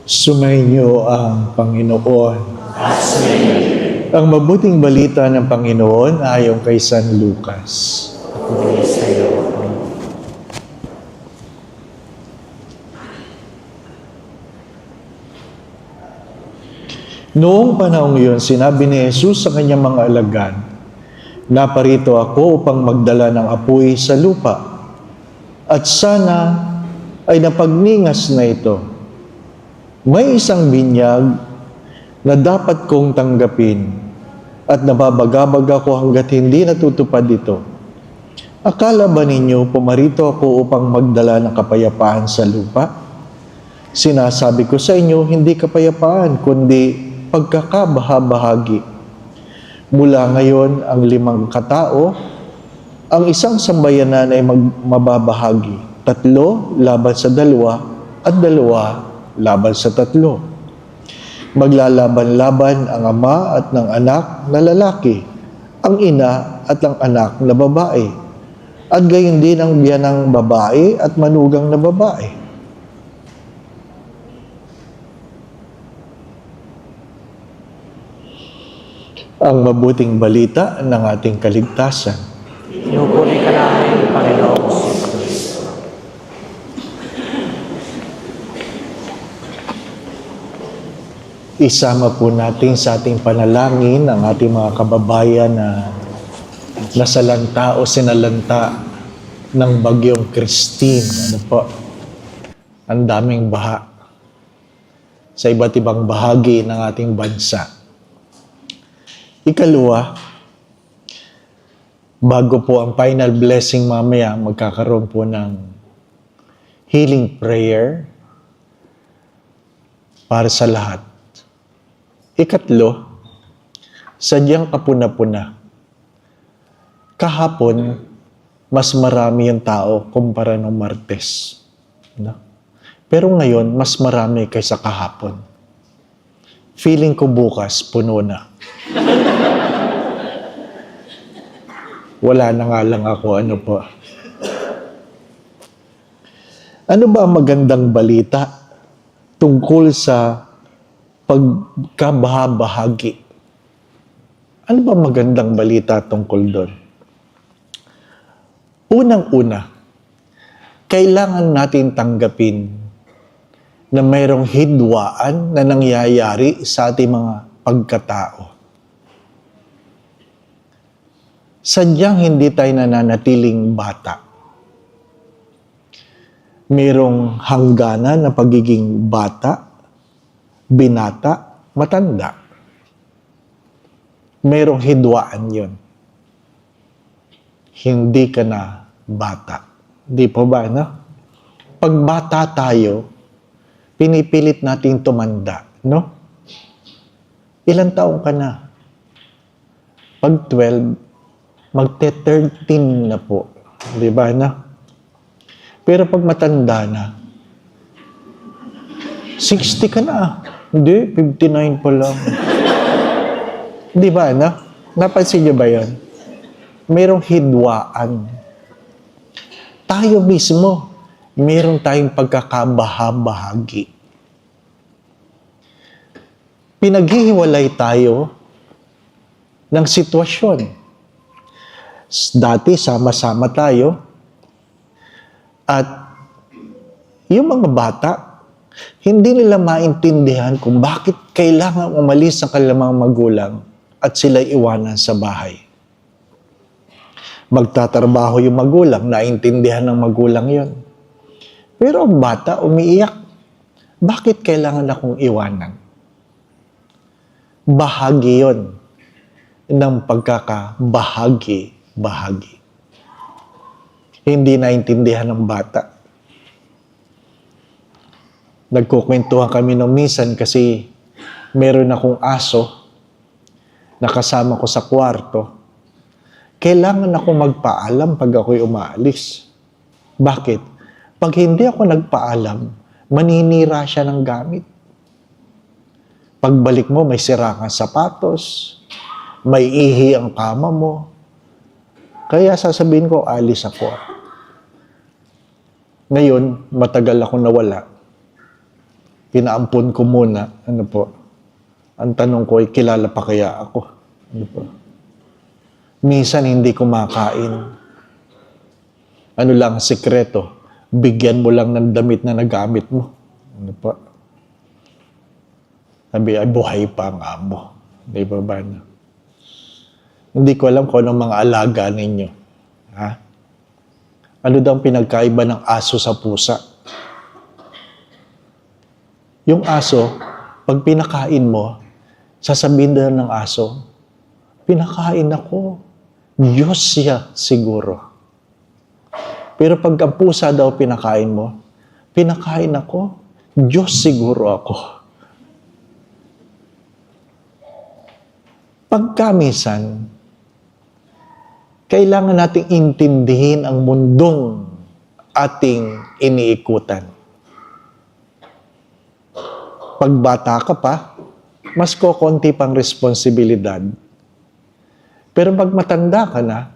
Sumainyo ang Panginoon. Ang mabuting balita ng Panginoon ayon kay San Lucas. Noong panahong iyon, sinabi ni Jesus sa kanyang mga alagad, "Naparito ako upang magdala ng apoy sa lupa, at sana ay napagningas na ito. May isang binyag na dapat kong tanggapin at nababagabag ako hanggat hindi natutupad ito. Akala ba ninyo pumarito ako upang magdala ng kapayapaan sa lupa? Sinasabi ko sa inyo, hindi kapayapaan, kundi pagkakabahabahagi. Mula ngayon, ang 5 katao, ang isang sambayanan ay mababahagi. 3 laban sa 2 at 2 laban sa 3. Maglalaban-laban ang ama at ng anak na lalaki, ang ina at ang anak na babae, at gayon din ang biyanang babae at manugang na babae. Ang mabuting balita ng ating kaligtasan. Pinupuri ka namin, Panginoong Kristo. Isama po natin sa ating panalangin ang ating mga kababayan na nasalanta o sinalanta ng bagyong Christine. Ano po? Ang daming baha sa iba't ibang bahagi ng ating bansa. Ikalawa, bago po ang final blessing mamaya, magkakaroon po ng healing prayer para sa lahat. Ikatlo, sadyang kapuna-puna. Kahapon, mas marami yung tao kumpara ng Martes. No? Pero ngayon, mas marami kaysa kahapon. Feeling ko bukas, puno na. Wala na nga lang ako, ano po. Ano ba ang magandang balita tungkol sa pagkabahabahagi? Ano ba magandang balita tungkol doon? Unang-una, kailangan natin tanggapin na mayroong hidwaan na nangyayari sa ating mga pagkatao. Sadyang hindi tayo nananatiling bata. Mayroong hangganan na pagiging bata, binata, matanda. Merong hidwaan yun. Hindi ka na bata. Di po ba, no? Pag bata tayo, pinipilit nating tumanda, no? Ilang taong ka na? Pag 12, magte-13 na po. Di ba, no? Pero pag matanda na, 60 ka na. Hindi, 59 pa lang. Di ba, no? Napansin niyo ba yun? Merong hidwaan. Tayo mismo, meron tayong pagkakabahabahagi. Pinaghihiwalay tayo ng sitwasyon. Dati, sama-sama tayo. At yung mga bata, hindi nila maintindihan kung bakit kailangan umalis ang kanilang mga magulang at sila iwanan sa bahay. Magtatrabaho yung magulang, naintindihan ng magulang yon. Pero ang bata umiiyak, bakit kailangan akong iwanan? Bahagi yon ng pagkakabahagi-bahagi. Hindi naintindihan ng bata. Nagkukwentuhan kami nung minsan kasi meron akong aso na kasama ko sa kwarto. Kailangan ako magpaalam pag ako'y umaalis. Bakit? Pag hindi ako nagpaalam, maninira siya ng gamit. Pagbalik mo, may sira kang sapatos, may ihi ang kama mo. Kaya sasabihin ko, alis ako. Ngayon, matagal akong nawala. Pinaampun ko muna. Ano po? Ang tanong ko ay, kilala pa kaya ako? Ano po? Minsan hindi kumakain. Ano lang ang sikreto? Bigyan mo lang ng damit na nagamit mo. Ano po? Sabi, ay buhay pa ang amo. Di ba ba? No? Hindi ko alam kung anong mga alaga ninyo. Ha? Ano daw ang pinagkaiba ng aso sa pusa? Yung aso, pag pinakain mo, sasabihin daw ng aso, pinakain ako. Diyos siya siguro. Pero pag ang pusa daw pinakain mo, pinakain ako. Diyos siguro ako. Pagkamisan, kailangan nating intindihin ang mundong ating iniikutan. Pag bata ka pa, mas kokonti pang responsibilidad. Pero pag matanda ka na,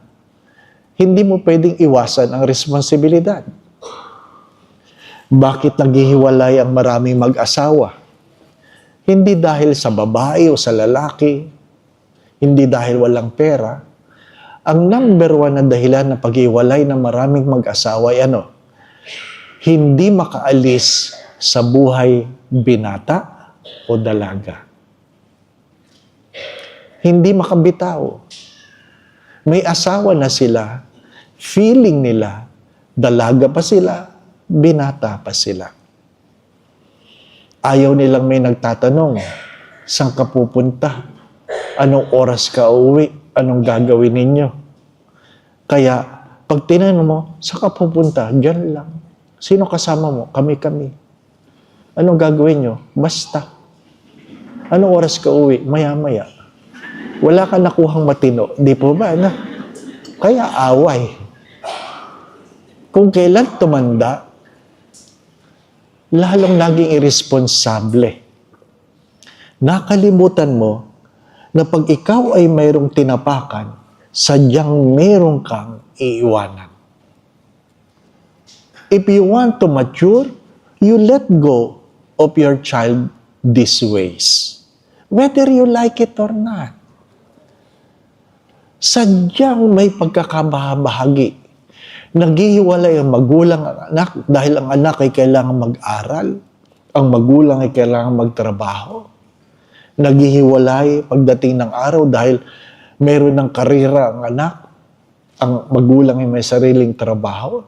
hindi mo pwedeng iwasan ang responsibilidad. Bakit naghihiwalay ang maraming mag-asawa? Hindi dahil sa babae o sa lalaki, hindi dahil walang pera. Ang number one na dahilan na paghiwalay ng maraming mag-asawa ay ano? Hindi makaalis sa buhay binata o dalaga. Hindi makabitaw. May asawa na sila, feeling nila, dalaga pa sila, binata pa sila. Ayaw nilang may nagtatanong, saan ka pupunta? Anong oras ka uuwi? Anong gagawin ninyo? Kaya, pag tinanong mo, saan ka pupunta? Diyan lang. Sino kasama mo? Kami-kami. Anong gagawin nyo? Basta. Anong oras ka uuwi? Maya-maya. Wala ka nakuhang matino. Di po ba? Na? Kaya away. Kung kailan tumanda, lalong naging irresponsable. Nakalimutan mo na pag ikaw ay mayroong tinapakan, sadyang mayroong kang iiwanan. If you want to mature, you let go of your child these ways. Whether you like it or not. Sadyang may pagkakabahagi. Naghihiwalay ang magulang at anak dahil ang anak ay kailangan mag-aral. Ang magulang ay kailangan magtrabaho. Naghihiwalay pagdating ng araw dahil meron ng karera ang anak. Ang magulang ay may sariling trabaho.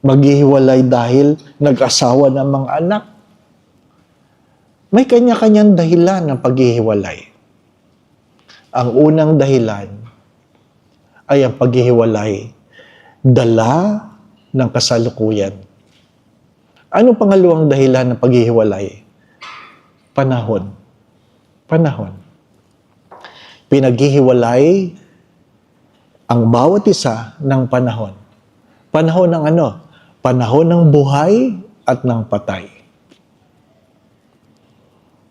Maghihiwalay dahil nag-asawa ng mga anak. May kanya-kanyang dahilan ng paghihiwalay. Ang unang dahilan ay ang paghihiwalay, dala ng kasalukuyan. Ano pangalawang dahilan ng paghihiwalay? Panahon. Panahon. Pinaghihiwalay ang bawat isa ng panahon. Panahon ng ano? Panahon ng buhay at ng patay.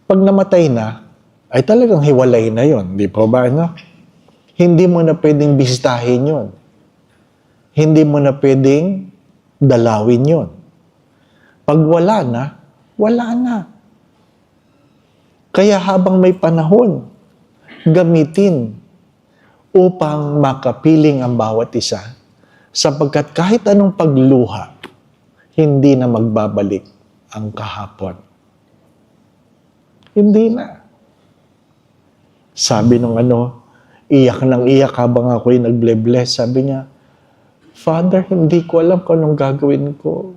Pag namatay na, ay talagang hiwalay na yon, di po ba? No? Hindi mo na pwedeng bisitahin yon. Hindi mo na pwedeng dalawin yon. Pag wala na, wala na. Kaya habang may panahon, gamitin upang makapiling ang bawat isa. Sapagkat kahit anong pagluha, hindi na magbabalik ang kahapon. Hindi na. Sabi nung iyak ng iyak habang ako'y nagble-bless. Sabi niya, Father, hindi ko alam kung anong gagawin ko.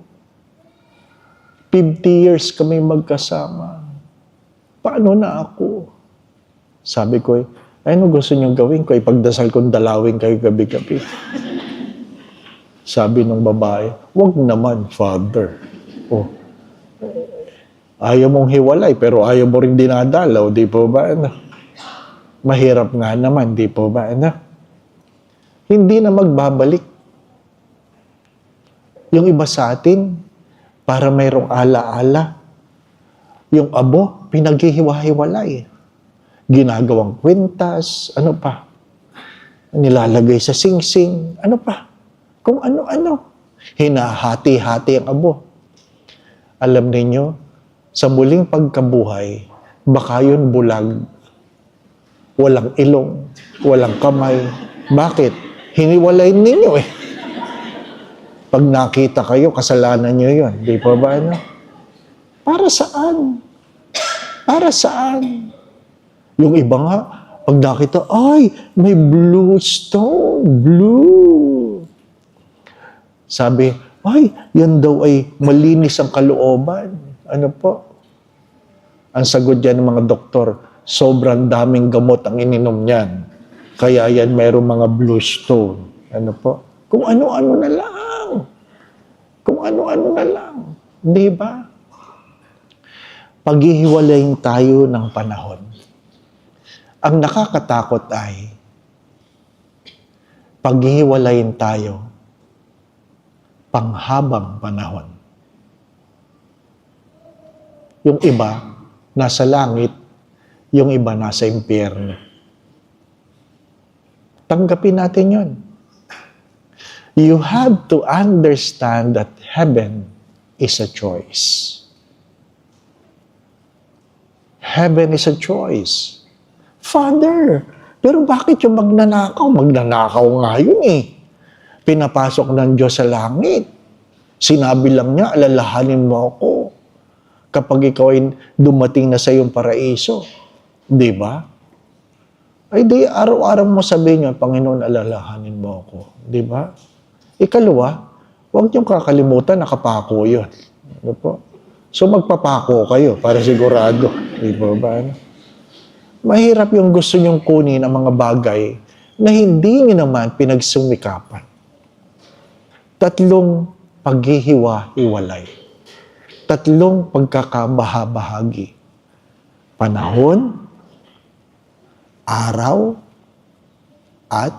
50 years kami magkasama. Paano na ako? Sabi ko, ano gusto niyong gawin ko? Ipagdasal kong dalawin kayo gabi-gabi. Sabi ng babae, wag naman, Father. Oh, ayaw mong hiwalay, pero ayaw mo rin dinadalaw, di po ba? Mahirap nga naman, di po ba? Hindi na magbabalik. Yung iba sa atin, para mayroong ala-ala. Yung abo, pinaghihiwa-hiwalay. Ginagawang kwintas, ano pa? Nilalagay sa singsing, ano pa? Kung ano-ano. Hinahati-hati ang abo. Alam ninyo, sa muling pagkabuhay, baka yun bulag, walang ilong, walang kamay. Bakit? Hiniwalay ninyo eh. Pag nakita kayo, kasalanan nyo yun. Di pa ba ano? Para saan? Para saan? Yung iba nga, pag nakita, ay, may blue stone, blue. Sabi, ay, yan daw ay malinis ang kalooban. Ano po? Ang sagot dyan ng mga doktor, sobrang daming gamot ang ininom niyan. Kaya yan mayroong mga blue stone. Ano po? Kung ano-ano na lang. Kung ano-ano na lang. Di ba? Paghihiwalayin tayo ng panahon. Ang nakakatakot ay paghihiwalayin tayo panghabang panahon. Yung iba, nasa langit, yung iba, nasa impyerno. Tanggapin natin yun. You have to understand that heaven is a choice. Heaven is a choice. Father, pero bakit yung magnanakaw? Magnanakaw nga yun eh. Pinapasok ng Diyos sa langit. Sinabi lang niya, alalahanin mo ako kapag ikaw ay dumating na sa iyong paraiso. Di ba? Ay di, araw-araw mo sabihin niya, Panginoon, alalahanin mo ako. Di ba? Ikalawa, huwag niyong kakalimutan, nakapako yun. Ano po? So magpapako kayo para sigurado. Di ba? Mahirap yung gusto niyong kunin ang mga bagay na hindi niyo naman pinagsumikapan. Tatlong paghihiwa-hiwalay. Tatlong pagkakabahabahagi. Panahon, araw, at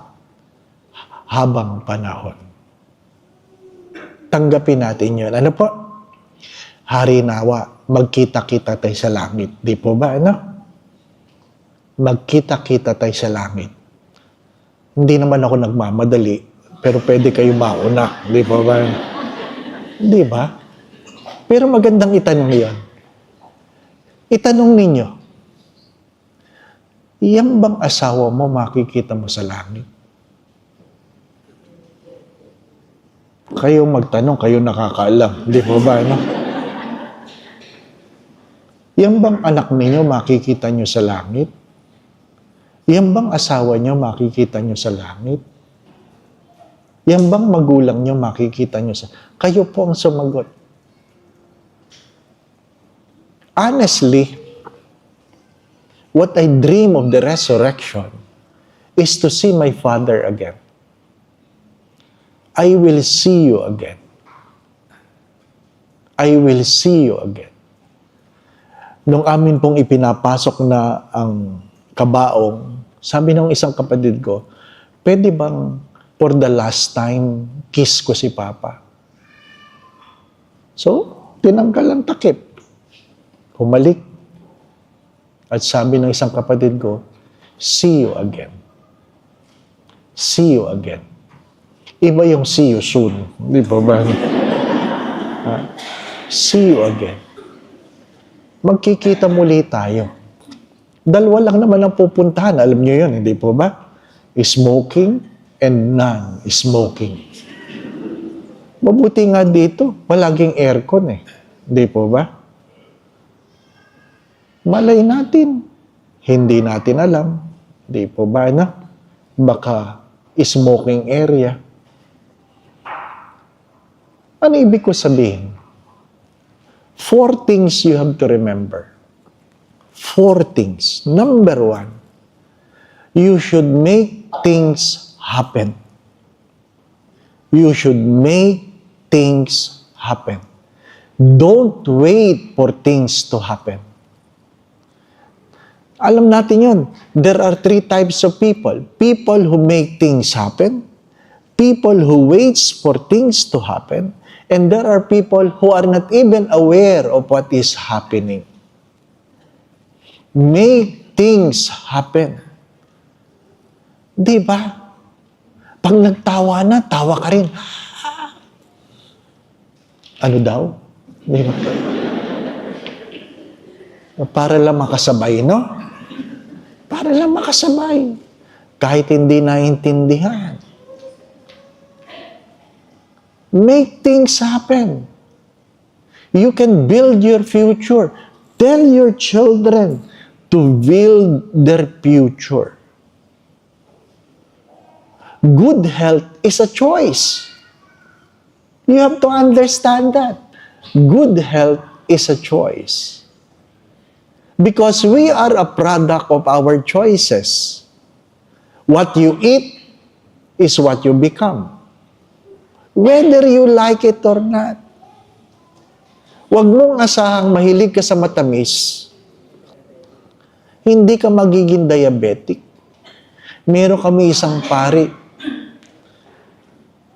habang panahon. Tanggapin natin yun. Ano po? Harinawa, magkita-kita tayo sa langit. Di po ba, ano? Magkita-kita tayo sa langit. Hindi naman ako nagmamadali, pero pwede kayo mauna. Di po ba? Di ba? Pero magandang itanong yan. Itanong ninyo, yan bang asawa mo makikita mo sa langit? Kayo magtanong, kayo nakakaalam. Di po ba, ano? Yan bang anak ninyo makikita nyo sa langit? Yan bang asawa nyo makikita nyo sa langit? Yan bang magulang nyo makikita nyo sa... Kayo po ang sumagot. Honestly, what I dream of the resurrection is to see my Father again. I will see you again. I will see you again. Nung amin pong ipinapasok na ang kabaong, sabi ng isang kapatid ko, pwede bang for the last time, kiss ko si Papa? So, tinanggal ang takip. Humalik. At sabi ng isang kapatid ko, see you again. See you again. Iba yung see you soon. Di ba ba? See you again. Magkikita muli tayo. Dalawa lang naman ang pupuntahan. Alam niyo yun, hindi po ba? Smoking and non-smoking. Mabuti nga dito, palaging aircon eh. Hindi po ba? Malay natin. Hindi natin alam. Hindi po ba na? Baka smoking area. Ano ibig ko sabihin? 4 things you have to remember. 4 things. Number 1, you should make things happen. You should make things happen. Don't wait for things to happen. Alam natin yun. There are 3 types of people. People who make things happen. People who waits for things to happen. And there are people who are not even aware of what is happening. Make things happen. Di ba? Pag nagtawa na, tawa ka rin. Ano daw? Di ba? Para lang makasabay, no? Para lang makasabay. Kahit hindi naiintindihan. Make things happen. You can build your future. Tell your children to build their future. Good health is a choice. You have to understand that. Good health is a choice. Because we are a product of our choices. What you eat is what you become. Whether you like it or not. Huwag mong asahang mahilig ka sa matamis. Hindi ka magiging diabetic. Meron kami isang pari.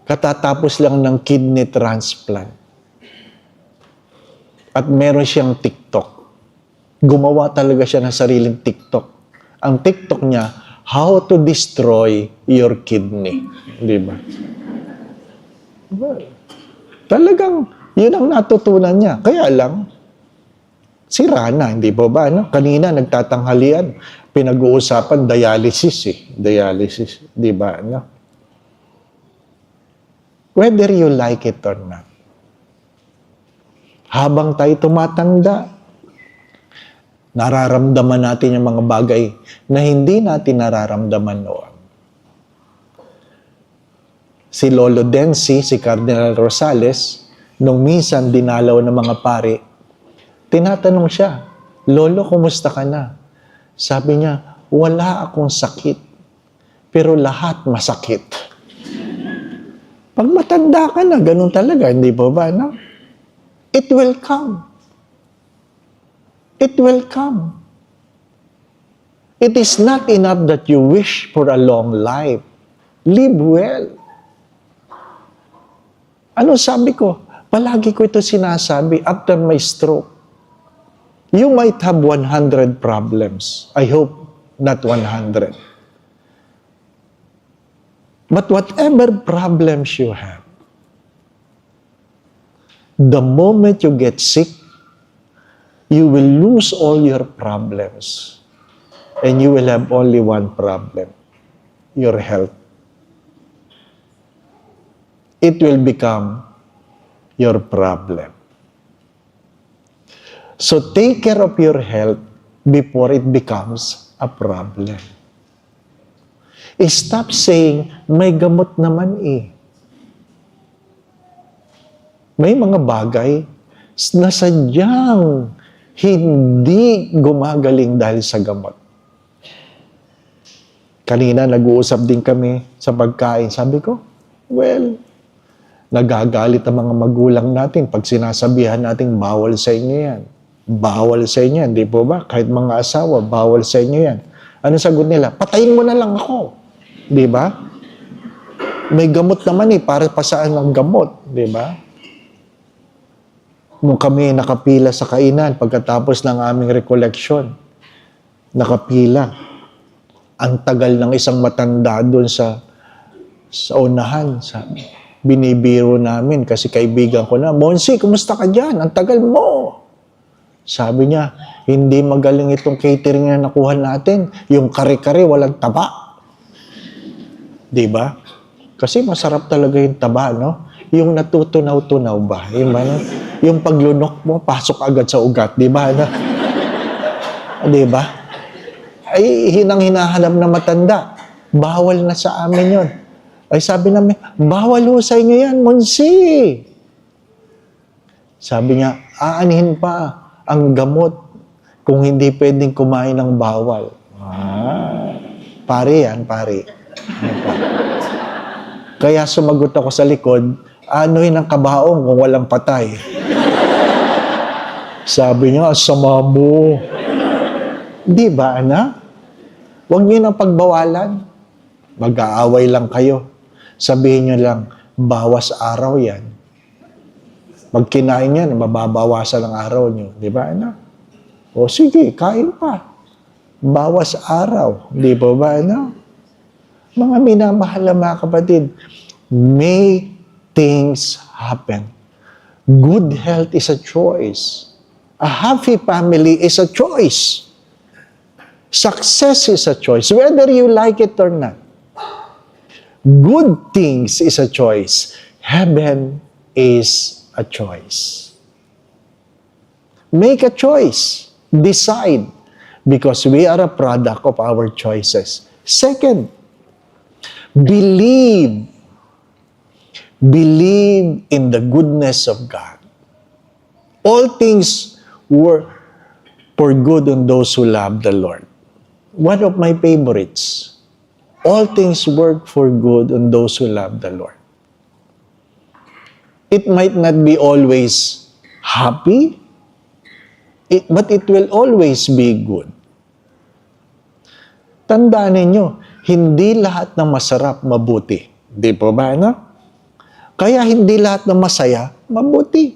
Katatapos lang ng kidney transplant. At meron siyang TikTok. Gumawa talaga siya ng sariling TikTok. Ang TikTok niya, how to destroy your kidney. Di ba? Talagang, yun ang natutunan niya. Kaya lang, sira na, hindi ba ba? No? Kanina, nagtatanghalian, pinag-uusapan, dialysis eh. Dialysis, di ba? No? Whether you like it or not. Habang tayo tumatanda, nararamdaman natin yung mga bagay na hindi natin nararamdaman noon. Si Lolo Densi, si Cardinal Rosales, nung minsan dinalaw ng mga pari, tinatanong siya, Lolo, kumusta ka na? Sabi niya, wala akong sakit, pero lahat masakit. Pag matanda ka na, ganun talaga, hindi ba ba? No? It will come. It will come. It is not enough that you wish for a long life. Live well. Ano sabi ko? Palagi ko ito sinasabi after my stroke. You might have 100 problems. I hope not 100. But whatever problems you have, the moment you get sick, you will lose all your problems. And you will have only one problem, your health. It will become your problem. So take care of your health before it becomes a problem. Stop saying, may gamot naman eh. May mga bagay na sadyang hindi gumagaling dahil sa gamot. Kanina nag-uusap din kami sa pagkain. Sabi ko, well, nagagalit ang mga magulang natin pag sinasabihan natin bawal sa inyo yan. Bawal sa inyo yan, di po ba? Kahit mga asawa, bawal sa inyo yan. Ano sagot nila? Patayin mo na lang ako. Di ba? May gamot naman eh, para pa saan ang gamot. Di ba? Nung kami nakapila sa kainan, pagkatapos ng aming recollection, nakapila. Ang tagal ng isang matanda doon sa unahan. Binibiro namin kasi kaibigan ko na, Monsi, kumusta ka dyan? Ang tagal mo. Sabi niya, hindi magaling itong catering na nakuha natin. Yung kare-kare, walang taba. Diba? Kasi masarap talaga yung taba, no? Yung natutunaw-tunaw ba? Yung paglunok mo, pasok agad sa ugat. Diba? No? Diba? Ay, hinahanap na matanda. Bawal na sa amin yon. Ay, sabi namin, bawal ho sa inyo yan, Monsi. Sabi niya, aanihin pa ang gamot kung hindi pwedeng kumain ng bawal. Pare yan, pare. Kaya sumagot ako sa likod, anuhin ang kabaong kung walang patay. Sabi niya, sama mo. Di ba, anak? Huwag niyo nang pagbawalan. Mag-aaway lang kayo. Sabihin niyo lang, bawas araw yan. Pag kinain yan, mababawasan ang araw niyo. Di ba, anak? O sige, kain pa. Bawas araw. Di ba, anak? Mga minamahal na mga kapatid, make things happen. Good health is a choice. A happy family is a choice. Success is a choice, whether you like it or not. Good things is a choice. Heaven is a choice. Make a choice. Decide. Because we are a product of our choices. Second, believe. Believe in the goodness of God. All things work for good on those who love the Lord. One of my favorites. All things work for good on those who love the Lord. It might not be always happy, but it will always be good. Tandaan ninyo, hindi lahat ng masarap mabuti. Di po ba, no? Kaya hindi lahat ng masaya mabuti.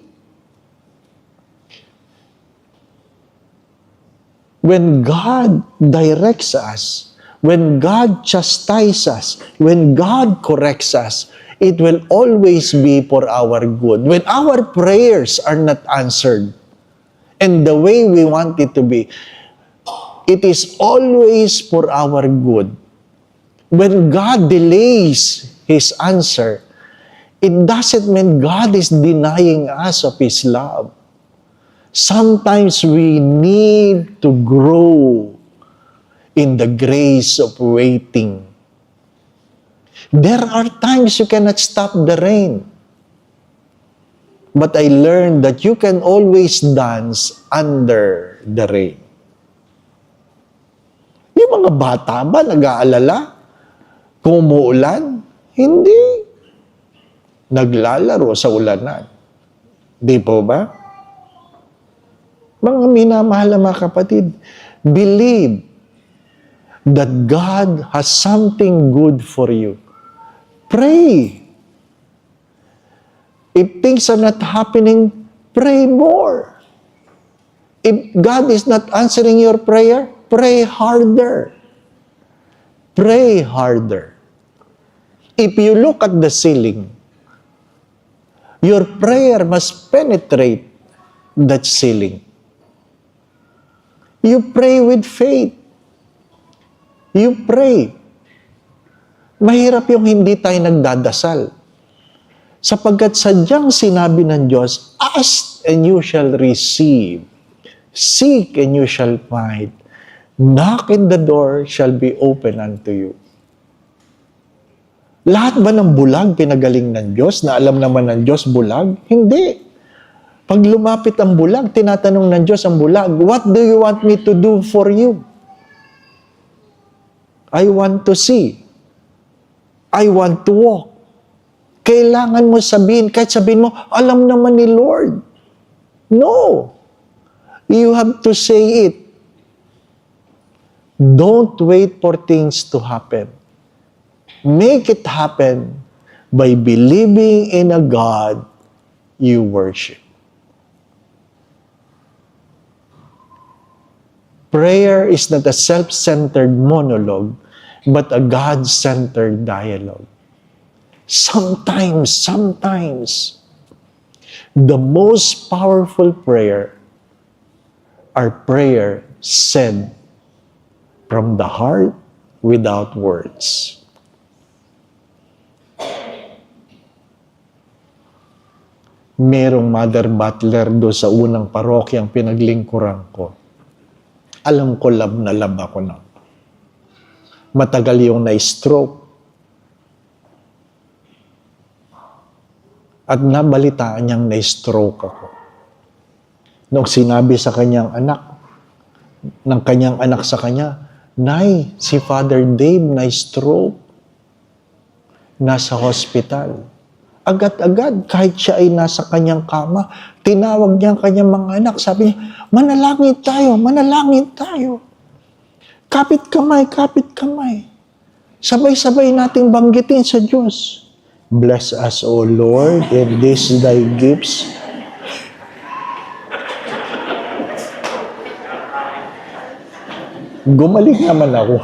When God directs us, when God chastises us, when God corrects us, it will always be for our good. When our prayers are not answered, and the way we want it to be, it is always for our good. When God delays His answer, it doesn't mean God is denying us of His love. Sometimes we need to grow in the grace of waiting. There are times you cannot stop the rain. But I learned that you can always dance under the rain. Yung mga bata ba nag-aalala kung umuulan? Hindi. Naglalaro sa ulanan. Di po ba? Mga minamahal na mga kapatid, believe that God has something good for you. Pray. If things are not happening, pray more. If God is not answering your prayer, pray harder. Pray harder. If you look at the ceiling, your prayer must penetrate that ceiling. You pray with faith. You pray. Mahirap yung hindi tayo nagdadasal. Sapagkat sadyang sinabi ng Diyos, ask and you shall receive. Seek and you shall find. Knock and the door shall be open unto you. Lahat ba ng bulag pinagaling ng Diyos na alam naman ng Diyos bulag? Hindi. Pag lumapit ang bulag, tinatanong ng Diyos ang bulag, what do you want me to do for you? I want to see. I want to walk. Kailangan mo sabihin, kahit sabihin mo, alam naman ni Lord. No. You have to say it. Don't wait for things to happen. Make it happen by believing in a God you worship. Prayer is not a self-centered monologue, but a God-centered dialogue. Sometimes, the most powerful prayer are prayer said from the heart without words. Merong mother butler do sa unang parokyang pinaglingkuran ko. Alam ko love na love ako na. Matagal yung na-stroke. At nabalitaan niyang na-stroke ako. Nung sinabi sa kanyang anak, ng kanyang anak sa kanya, Nay, si Father Dave na-stroke. Nasa hospital. Agad-agad, kahit siya ay nasa kanyang kama, tinawag niya ang kanyang mga anak. Sabi niya, manalangin tayo, manalangin tayo. Kapit kamay, kapit kamay. Sabay-sabay nating banggitin sa Diyos. Bless us, O Lord, in these thy gifts. Gumaling naman ako.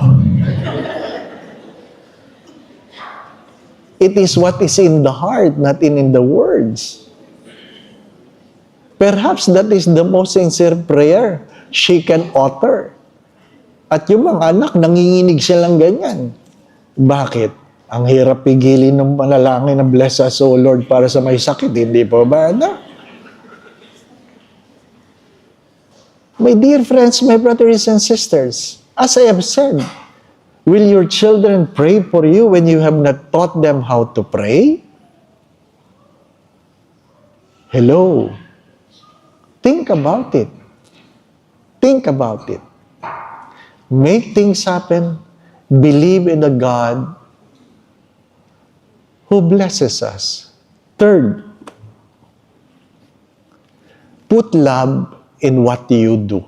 It is what is in the heart, not in the words. Perhaps that is the most sincere prayer she can utter. At yung mga anak, nanginginig silang ganyan. Bakit? Ang hirap pigilin ng manalangin na bless us, O Lord, para sa may sakit. Hindi po ba, anak? My dear friends, my brothers and sisters, as I have said, will your children pray for you when you have not taught them how to pray? Hello. Think about it. Think about it. Make things happen. Believe in a God who blesses us. Third, put love in what you do.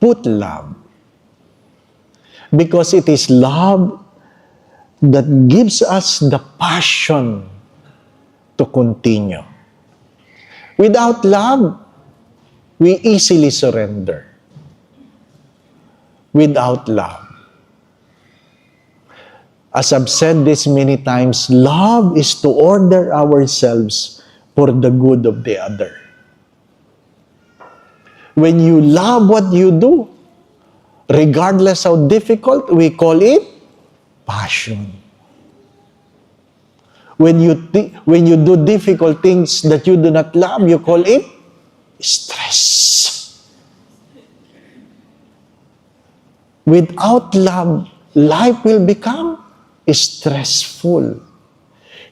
Put love. Because it is love that gives us the passion to continue. Without love, we easily surrender. Without love. As I've said this many times, love is to order ourselves for the good of the other. When you love what you do, regardless how difficult, we call it passion. When you do difficult things that you do not love, you call it stress. Without love, life will become stressful.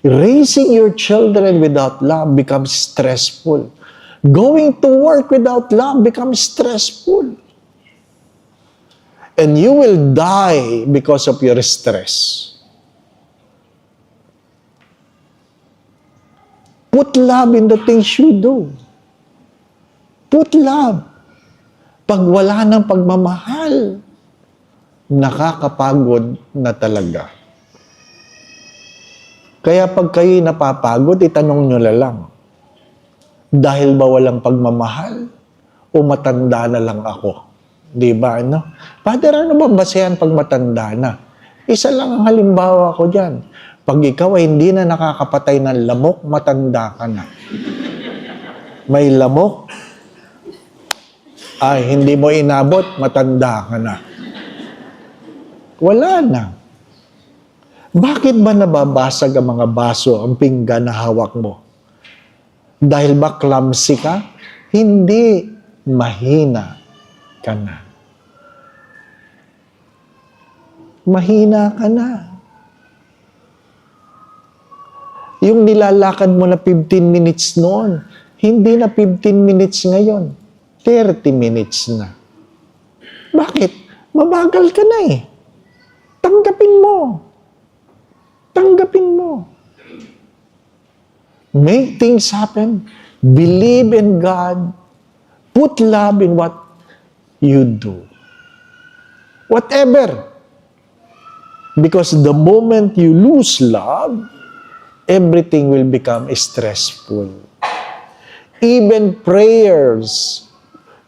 Raising your children without love becomes stressful. Going to work without love becomes stressful. And you will die because of your stress. Put love in the things you do. Put love. Pag wala ng pagmamahal, nakakapagod na talaga. Kaya pag kayo napapagod, itanong nyo na lang, dahil ba walang pagmamahal o matanda na lang ako? Di ba, ano? Father, ano ba basehan pag matanda na? Isa lang ang halimbawa ko dyan. Pag ikaw ay hindi na nakakapatay ng lamok, matanda ka na. May lamok, ay hindi mo inabot, matanda ka na. Wala na. Bakit ba nababasag ang mga baso, ang pinggan na hawak mo? Dahil ba clumsy ka? Hindi. Mahina ka na. Mahina ka na. Yung nilalakad mo na 15 minutes noon, hindi na 15 minutes ngayon. 30 minutes na. Bakit? Mabagal ka na eh. Tanggapin mo. Tanggapin mo. Make things happen. Believe in God. Put love in what you do. Whatever. Because the moment you lose love, everything will become stressful. Even prayers,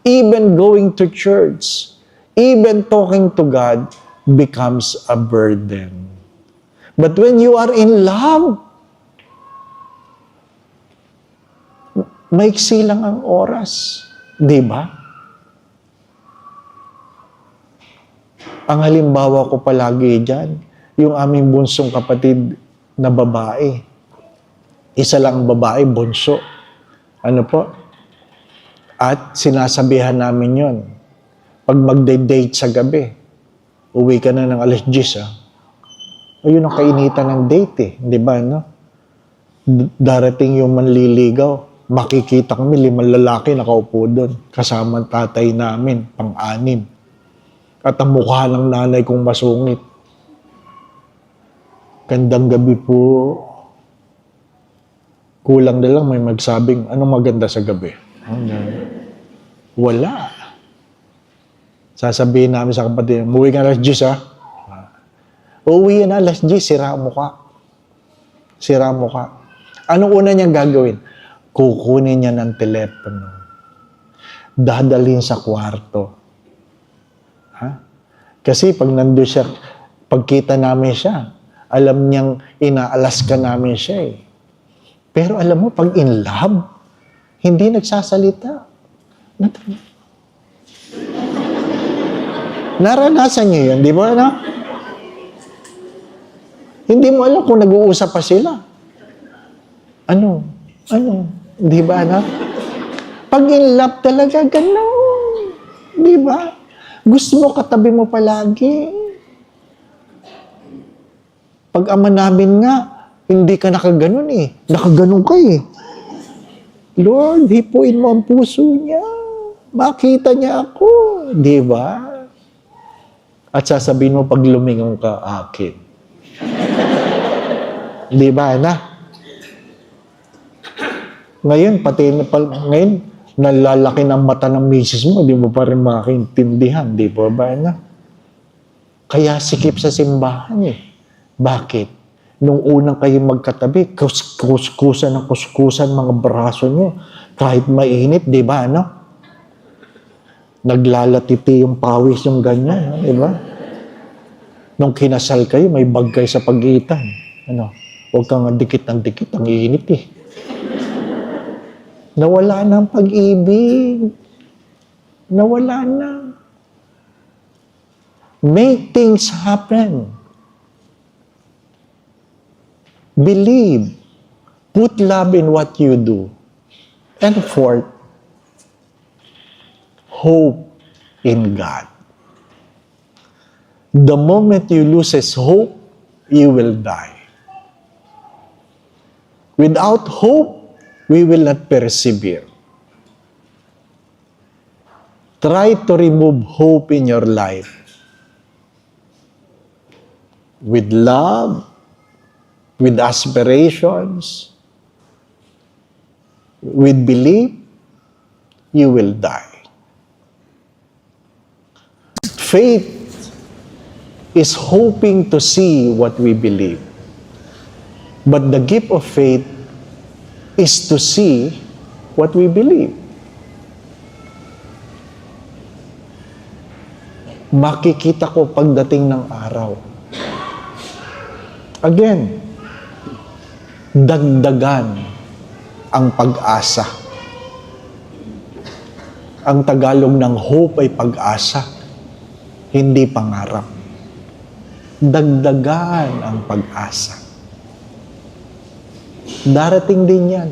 even going to church, even talking to God becomes a burden. But when you are in love, maiksi lang ang oras. Di ba? Ang halimbawa ko palagi dyan, yung aming bunsong kapatid na babae. Isa lang babae, bunso. Ano po? At sinasabihan namin yon. Pag magde-date sa gabi, uwi ka na ng alas 10, ayun ang kainitan ng date eh. Di ba, no? Darating yung manliligaw, makikita kami 5 lalaki nakaupo doon, kasama ang tatay namin, pang-anim. At ang mukha ng nanay kong masungit. Gandang gabi po. Kulang na lang may magsabing, anong maganda sa gabi? Wala. Sasabihin namin sa kapatid, umuwi ka alas 10 ha? Uuwi na alas 10, sira ang mukha. Sira ang mukha. Anong una niyang gagawin? Kukunin niya ng telepono. Dadalhin sa kwarto. Ha? Kasi pag nandun siya, pagkita namin siya, alam niyang inaalas ka namin siya eh. Pero alam mo, pag in love, hindi nagsasalita. Naranasan niyo yun, di ba? No? Hindi mo alam kung nag-uusap pa sila. Ano? Di ba, na? Pag in love talaga, gano'n. Di ba? Gusto mo, katabi mo palagi. Pag ama namin nga, hindi ka nakaganon eh. Nakaganon ka eh. Lord, hipuin mo ang puso niya. Makita niya ako. Di ba? At sasabihin mo pag lumingon ka, akin. Di ba, na? Ngayon, ngayon, nalalaki ng mata ng misis mo, di mo pa rin makaintindihan, di ba ba, na? Kaya sikip sa simbahan eh. Bakit? Nung unang kayo magkatabi, kuskusan mga braso nyo. Kahit mainit, di ba, no? Naglalatiti yung pawis yung ganyan, di ba? Nung kinasal kayo, may bagay sa pagitan. Ano? Huwag kang dikit ng dikit, ang init eh. Nawala na ang pag-ibig. Nawala na. Make things happen. Believe. Put love in what you do. And fourth, hope in God. The moment you lose hope, you will die. Without hope, we will not persevere. Try to remove hope in your life. With love, with aspirations, with belief, you will die. Faith is hoping to see what we believe. But the gift of faith is to see what we believe. Makikita ko pagdating ng araw. Again, dagdagan ang pag-asa. Ang Tagalog ng hope ay pag-asa, hindi pangarap. Dagdagan ang pag-asa. Darating din yan.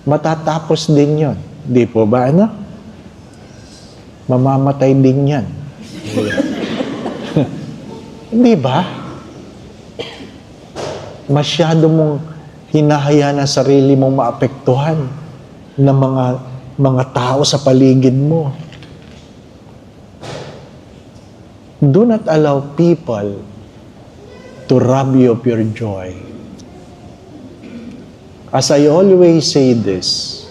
Matatapos din yon. Di po ba, ano? Mamamatay din yan. Di ba? Masyado mong hinahayaan ang sarili mong maapektuhan ng mga tao sa paligid mo. Do not allow people to rob you of your joy. As I always say this,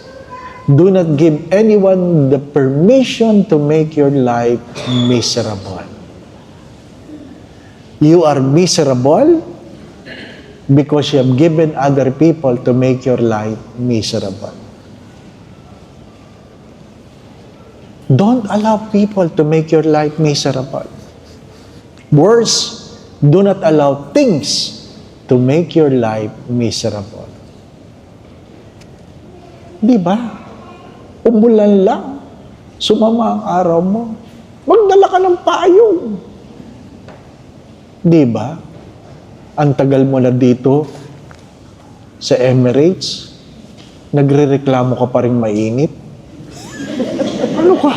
do not give anyone the permission to make your life miserable. You are miserable because you have given other people to make your life miserable. Don't allow people to make your life miserable. Worse, do not allow things to make your life miserable. Di ba? Umulan lang, sumama ang araw mo, magdala ka ng payong. Di ba? Ang tagal mo na dito sa Emirates, nagrereklamo ka pa rin mainit. Ano ka?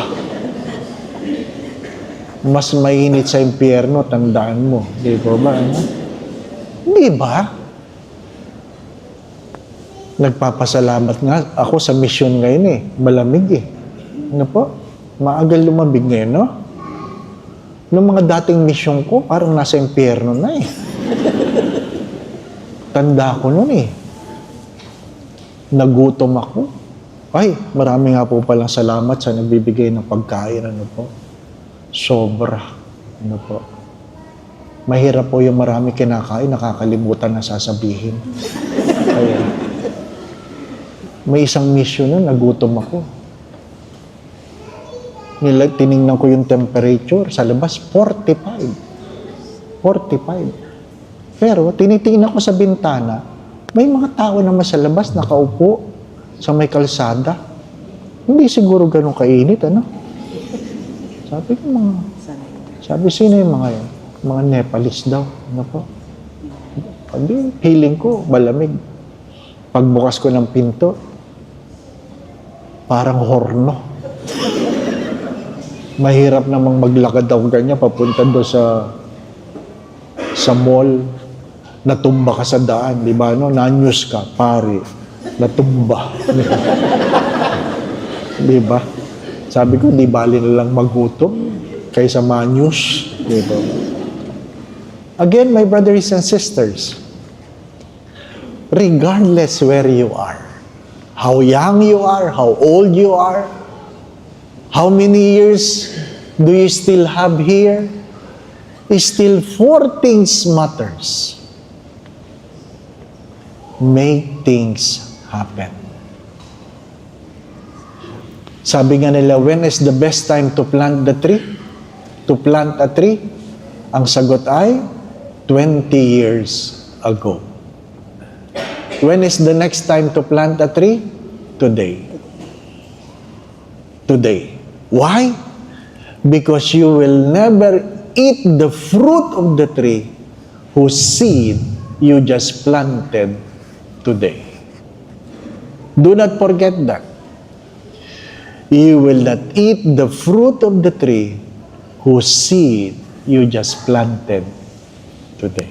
Mas mainit sa impyerno, tandaan mo. Di ba ba? Ano? Di ba? Nagpapasalamat nga ako sa mission ngayon eh. Malamig eh. Ano po? Maagal lumabig ngayon, no? Noong mga dating mission ko, parang nasa impyerno na eh. Tanda ko nun eh. Nagutom ako. Ay, marami nga po palang salamat sa nagbibigay ng pagkain. Ano po? Sobra. Ano po? Mahirap po yung marami kinakain, nakakalimutan na sasabihin. Kaya, may isang mission nun, nagutom ako. Tiningnan ko yung temperature sa labas, 45. 45. Pero tinitingnan ko sa bintana, may mga tao naman sa labas nakaupo, sa may kalsada. Hindi siguro ganun kainit, ano? Sabi, sino yung mga yun? Mga Nepalese daw. Ano po? Sabi, feeling ko, malamig. Pagbukas ko ng pinto, parang horno. Mahirap namang maglakad daw ganyan, papunta doon sa mall. Natumba ka sa daan, di ba? No? Na-news ka, pare. Natumba. Di ba? Sabi ko, di bali na lang magutom kaysa ma-news. Di ba? Again, my brothers and sisters, regardless where you are, how young you are, how old you are, how many years do you still have here, still four things matters. Make things happen. Sabi nga nila, when is the best time to plant the tree? To plant a tree? Ang sagot ay, 20 years ago. When is the next time to plant a tree? Today. Today. Why? Because you will never eat the fruit of the tree whose seed you just planted today. Do not forget that. You will not eat the fruit of the tree whose seed you just planted today.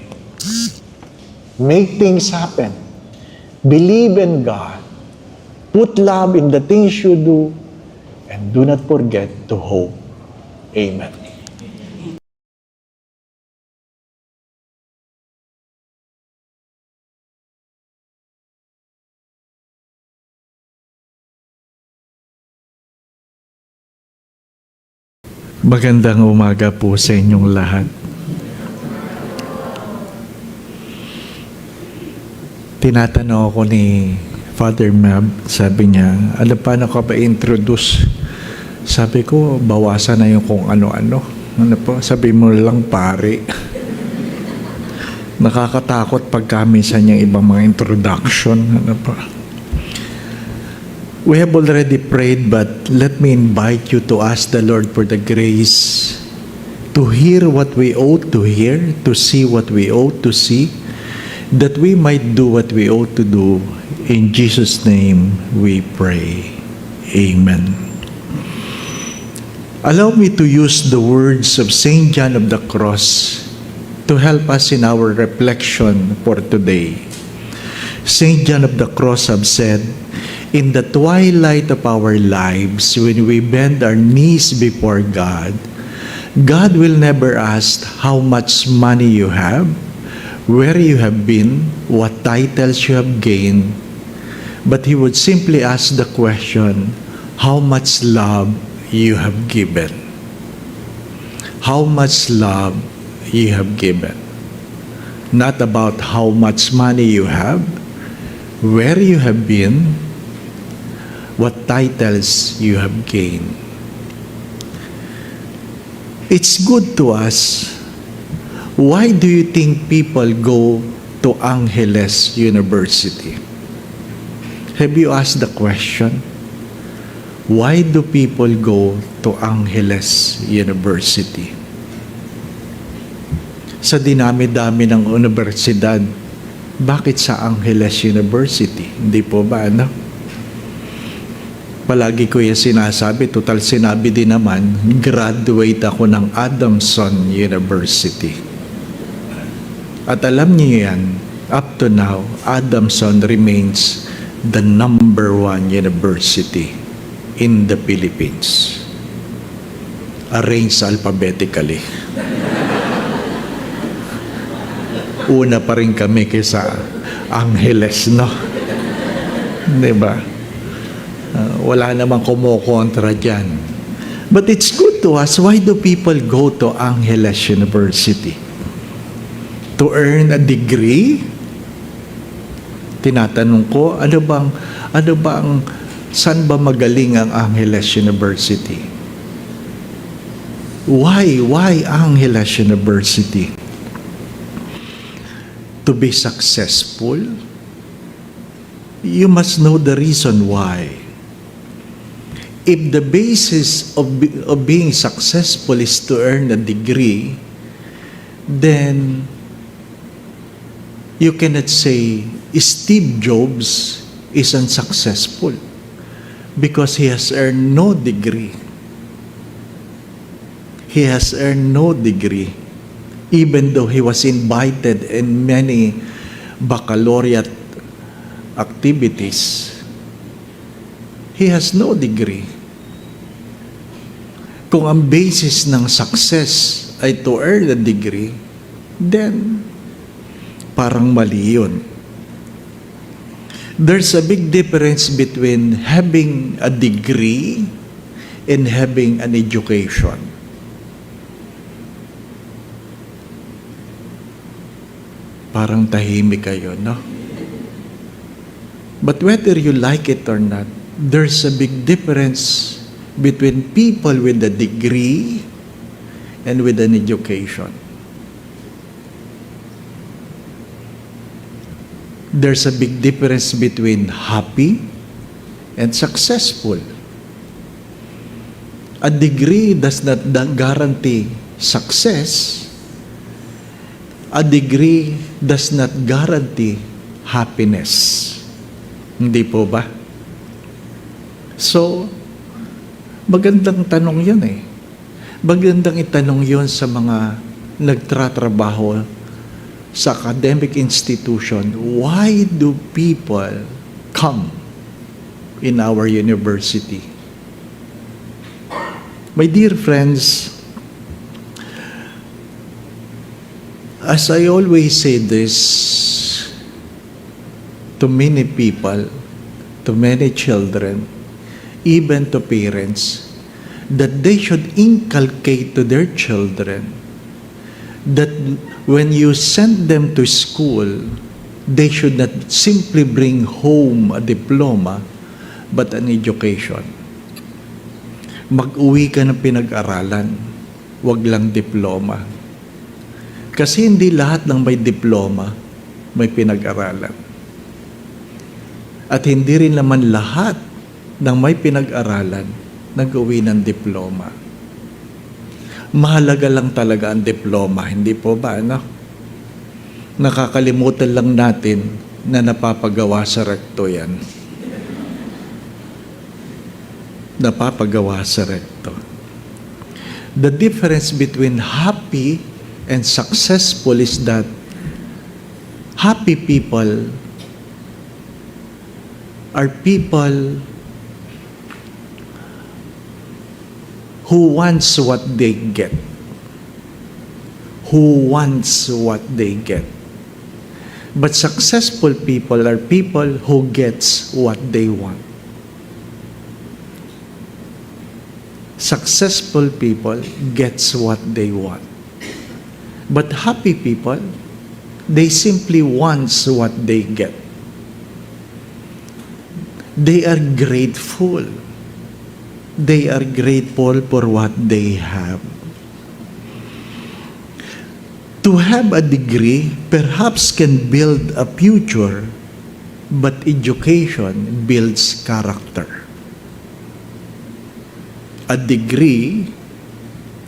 Make things happen. Believe in God. Put love in the things you do. And do not forget to hope. Amen. Magandang umaga po sa inyong lahat. Tinatanong ako ni Father Mab, sabi niya, paano ka ba introduce? Sabi ko, bawasan na yung kung ano-ano. Ano po? Sabi mo lang pare. Nakakatakot pagka minsan yung ibang mga introduction. Ano po? We have already prayed, but let me invite you to ask the Lord for the grace to hear what we ought to hear, to see what we ought to see, that we might do what we ought to do. In Jesus' name we pray. Amen. Allow me to use the words of Saint John of the Cross to help us in our reflection for today. Saint John of the Cross have said, in the twilight of our lives, when we bend our knees before God, God will never ask how much money you have, where you have been, what titles you have gained, but He would simply ask the question, how much love you have given. How much love you have given. Not about how much money you have, where you have been, what titles you have gained. It's good to us. Why do you think people go to Angeles University? Have you asked the question? Why do people go to Angeles University? Sa dinami-dami ng universidad, bakit sa Angeles University? Hindi po ba, ano? Palagi ko yung sinasabi, total sinabi din naman, graduate ako ng Adamson University. At alam niyo yan, up to now, Adamson remains the number 1 university in the Philippines. Arranged alphabetically. Una pa rin kami kaysa Angeles, no? Diba? Wala namang kumukontra dyan. But it's good to us, why do people go to Angeles University? To earn a degree? Tinatanong ko, saan ba magaling ang Angeles University? Why Angeles University? To be successful? you must know the reason why. If the basis of being successful is to earn a degree, then you cannot say Steve Jobs is unsuccessful because he has earned no degree. He has earned no degree, even though he was invited in many baccalaureate activities. He has no degree. Kung ang basis ng success ay to earn a degree, then parang mali yun. There's a big difference between having a degree and having an education. Parang tahimik kayo, no? But whether you like it or not, there's a big difference between people with a degree and with an education. There's a big difference between happy and successful. A degree does not guarantee success. A degree does not guarantee happiness. Hindi po ba? So, magandang tanong yun eh. Magandang itanong yun sa mga nagtratrabaho sa academic institution. Why do people come in our university? My dear friends, as I always say this to many people, to many children, even to parents, that they should inculcate to their children that when you send them to school, they should not simply bring home a diploma, but an education. Mag-uwi ka ng pinag-aralan, wag lang diploma. Kasi hindi lahat ng may diploma, may pinag-aralan. At hindi rin naman lahat ng may pinag-aralan, nag-uwi ng diploma. Mahalaga lang talaga ang diploma, hindi po ba, ano? Nakakalimutan lang natin na napapagawa sa recto yan. Napapagawa sa recto. The difference between happy and successful is that happy people are people who wants what they get. Who wants what they get. But successful people are people who gets what they want. Successful people gets what they want. But happy people, they simply wants what they get. They are grateful. They are grateful for what they have. To have a degree perhaps can build a future, but education builds character. A degree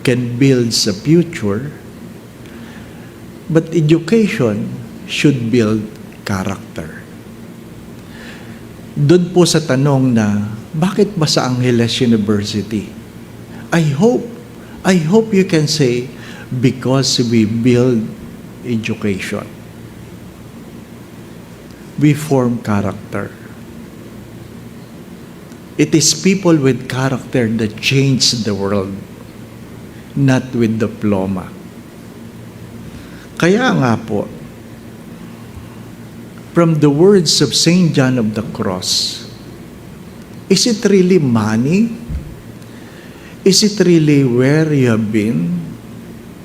can build a future, but education should build character. Doon po sa tanong na, bakit ba sa Angeles University? I hope you can say, because we build education. We form character. It is people with character that change the world, not with diploma. Kaya nga po, from the words of St. John of the Cross, is it really money? Is it really where you have been?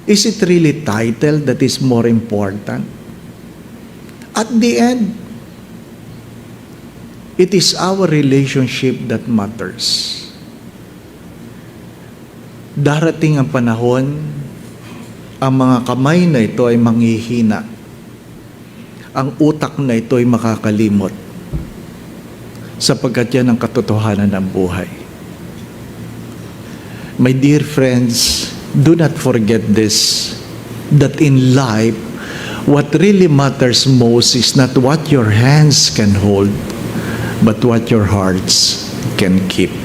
Is it really title that is more important? At the end, it is our relationship that matters. Darating ang panahon, ang mga kamay na ito ay manghihina. Ang utak na ito ay makakalimot. sapagkat yan ang katotohanan ng buhay. My dear friends, do not forget this, that in life, what really matters most is not what your hands can hold, but what your hearts can keep.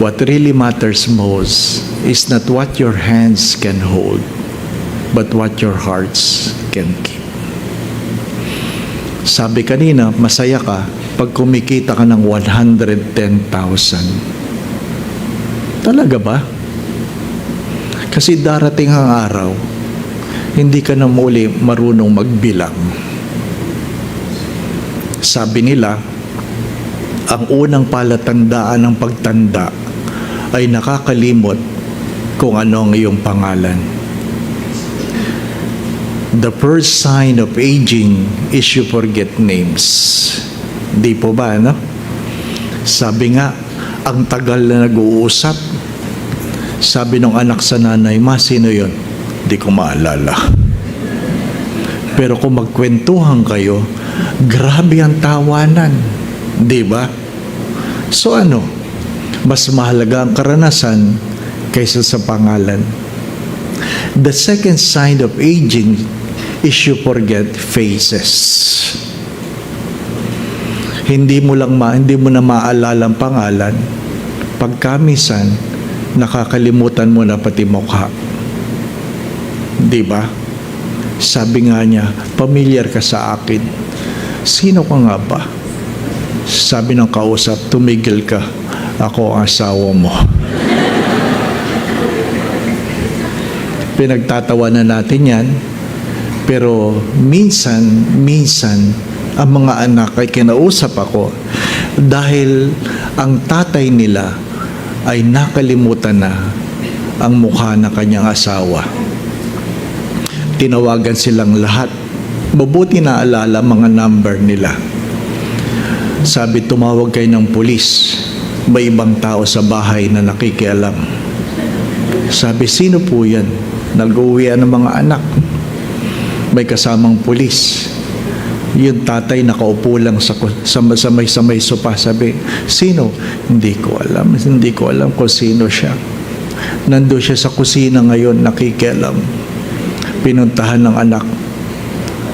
What really matters most is not what your hands can hold, but what your hearts can keep. Sabi kanina, masaya ka pag kumikita ka ng 110,000. Talaga ba? Kasi darating ang araw, hindi ka na muli marunong magbilang. Sabi nila, ang unang palatandaan ng pagtanda ay nakakalimot kung ano ang iyong pangalan. The first sign of aging is you forget names. Di po ba, no? Sabi nga, ang tagal na nag-uusap. Sabi ng anak sa nanay, "Ma, sino yun?" Di ko maalala. Pero kung magkwentuhan kayo, grabe ang tawanan. Di ba? So ano? Mas mahalaga ang karanasan kaysa sa pangalan. The second sign of aging is you forget faces. Hindi mo na maalala ang pangalan. Pagkamisan, nakakalimutan mo na pati mukha. Di ba? Sabi nga niya, "Pamilyar ka sa akin." Sino ka nga ba? Sabi ng kausap, "Tumigil ka. Ako ang asawa mo." Pinagtatawanan natin yan. Pero minsan, ang mga anak ay kinausap ako dahil ang tatay nila ay nakalimutan na ang mukha ng kanyang asawa. Tinawagan silang lahat. Mabuti na alala mga number nila. Sabi, "Tumawag kayo ng pulis. May ibang tao sa bahay na nakikialam." Sabi, "Sino po yan?" Nag-uwian ng mga anak. May kasamang pulis. Yung tatay nakaupo lang sa may sopa. Sabi, "Sino?" Hindi ko alam kung sino siya. Nandun siya sa kusina ngayon, nakikialam. Pinuntahan ng anak.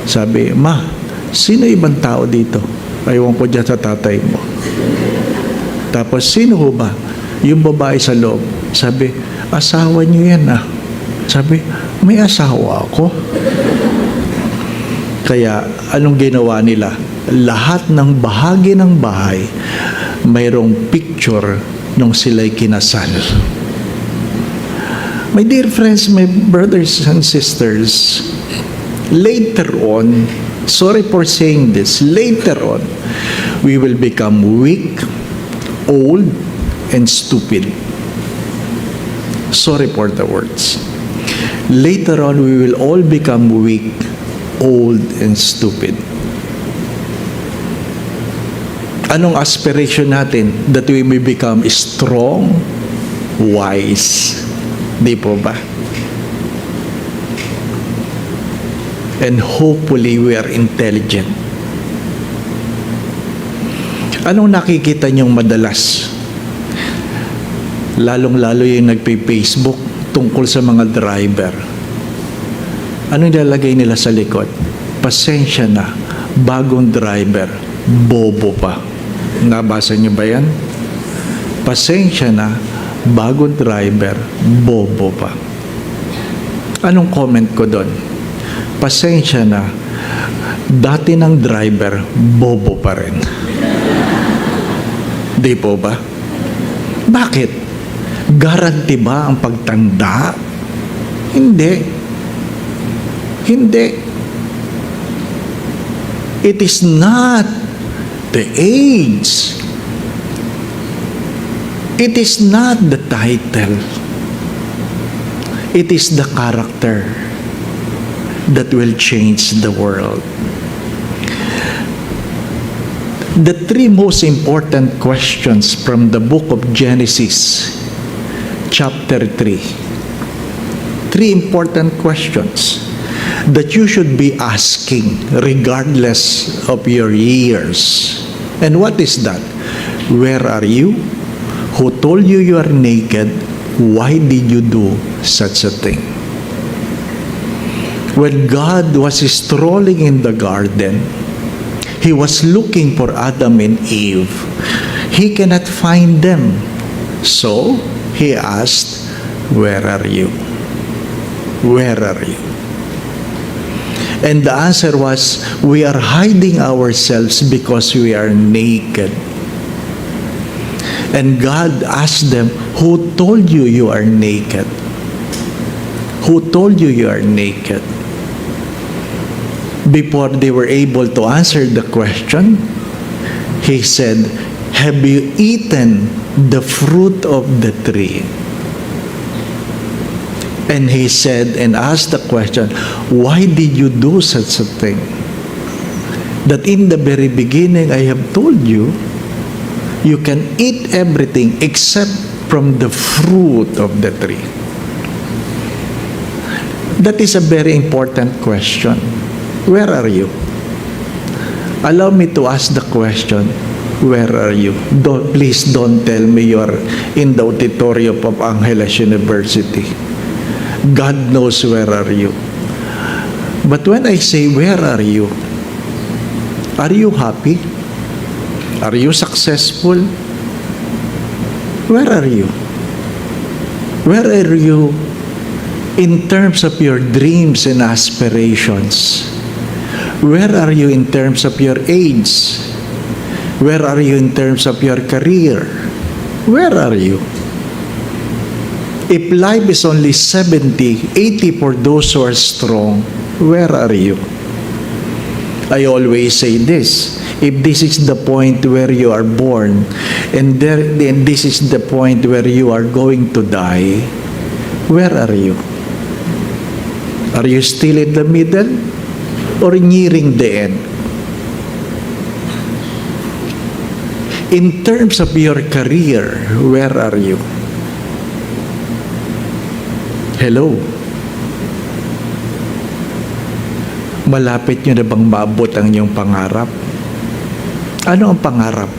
Sabi, "Ma, sino ibang tao dito?" "Aywan ko dyan sa tatay mo." Tapos, "Sino ho ba?" "Yung babae sa loob." Sabi, "Asawa niyo yan ah." Sabi, "May asawa ako." Kaya anong ginawa nila? Lahat ng bahagi ng bahay mayroong picture nung sila'y kinasal. My dear friends, my brothers and sisters, later on, sorry for saying this, later on, we will become weak, old, and stupid. Sorry for the words. Later on, we will all become weak, old, and stupid. Anong aspiration natin? That we may become strong, wise. Di po ba? And hopefully, we are intelligent. Anong nakikita niyong madalas? Lalong-lalo yung nagpe-Facebook tungkol sa mga driver. Ano nilalagay nila sa likod? "Pasensya na, bagong driver, bobo pa." Nabasa niyo ba yan? "Pasensya na, bagong driver, bobo pa." Anong comment ko doon? "Pasensya na, dati ng driver, bobo pa rin." Di po ba? Bakit? Guarantee ba ang pagtanda? Hindi. Hindi. It is not the age. It is not the title. It is the character that will change the world. The three most important questions from the book of Genesis, chapter 3. Three important questions. that you should be asking regardless of your years. And what is that? Where are you? Who told you you are naked? Why did you do such a thing? When God was strolling in the garden, He was looking for Adam and Eve. He cannot find them. So, He asked, "Where are you? Where are you?" And the answer was, "We are hiding ourselves because we are naked." And God asked them, "Who told you you are naked? Who told you you are naked?" Before they were able to answer the question, He said, "Have you eaten the fruit of the tree?" And He said and asked the question, "Why did you do such a thing? That in the very beginning I have told you, you can eat everything except from the fruit of the tree." That is a very important question. Where are you? Allow me to ask the question, where are you? Please don't tell me you're in the auditorium of Angeles University. God knows where are you. But when I say, where are you happy? Are you successful? Where are you? Where are you in terms of your dreams and aspirations? Where are you in terms of your age? Where are you in terms of your career? Where are you? If life is only 70, 80 for those who are strong, where are you? I always say this, if this is the point where you are born, and then this is the point where you are going to die, where are you? Are you still in the middle or nearing the end? In terms of your career, where are you? Hello? Malapit nyo na bang maabot ang inyong pangarap? Ano ang pangarap?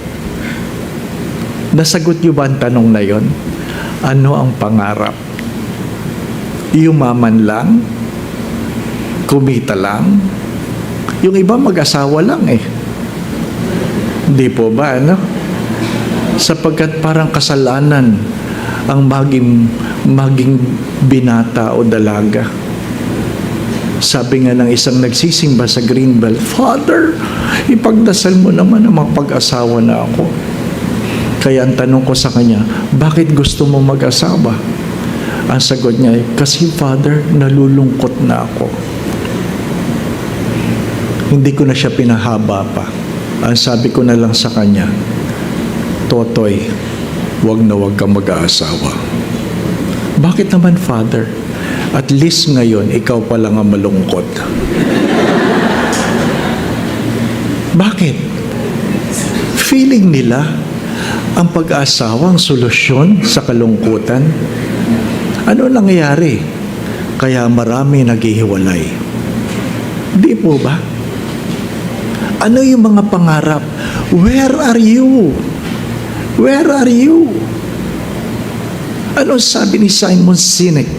Nasagot nyo ba ang tanong na yon? Ano ang pangarap? Yumaman lang? Kumita lang? Yung iba mag-asawa lang eh. Di po ba, ano? Sapagkat parang kasalanan ang maging binata o dalaga. Sabi nga ng isang nagsisimba sa Greenbelt, "Father, ipagdasal mo naman na mapag-asawa na ako." Kaya ang tanong ko sa kanya, "Bakit gusto mo mag-asawa?" Ang sagot niya, "Kasi Father, nalulungkot na ako." Hindi ko na siya pinahaba pa. Ang sabi ko na lang sa kanya, "Totoy, wag na wag kang mag-aasawa." "Bakit naman, Father? At least ngayon, ikaw pa lang ang malungkot." Bakit? Feeling nila ang pag-aasawa ang solusyon sa kalungkutan. Ano nangyayari? Kaya marami naghihiwalay. Di po ba? Ano yung mga pangarap? Where are you? Where are you? Ano sabi ni Simon Sinek?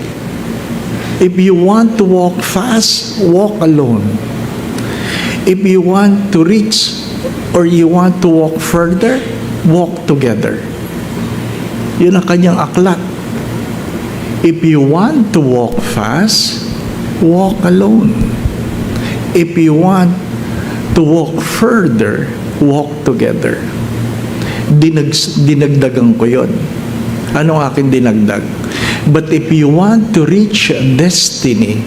If you want to walk fast, walk alone. If you want to reach or you want to walk further, walk together. Yun ang kanyang aklat. If you want to walk fast, walk alone. If you want to walk further, walk together. Dinagdagan ko yun. Anong aking dinagdag? But if you want to reach destiny,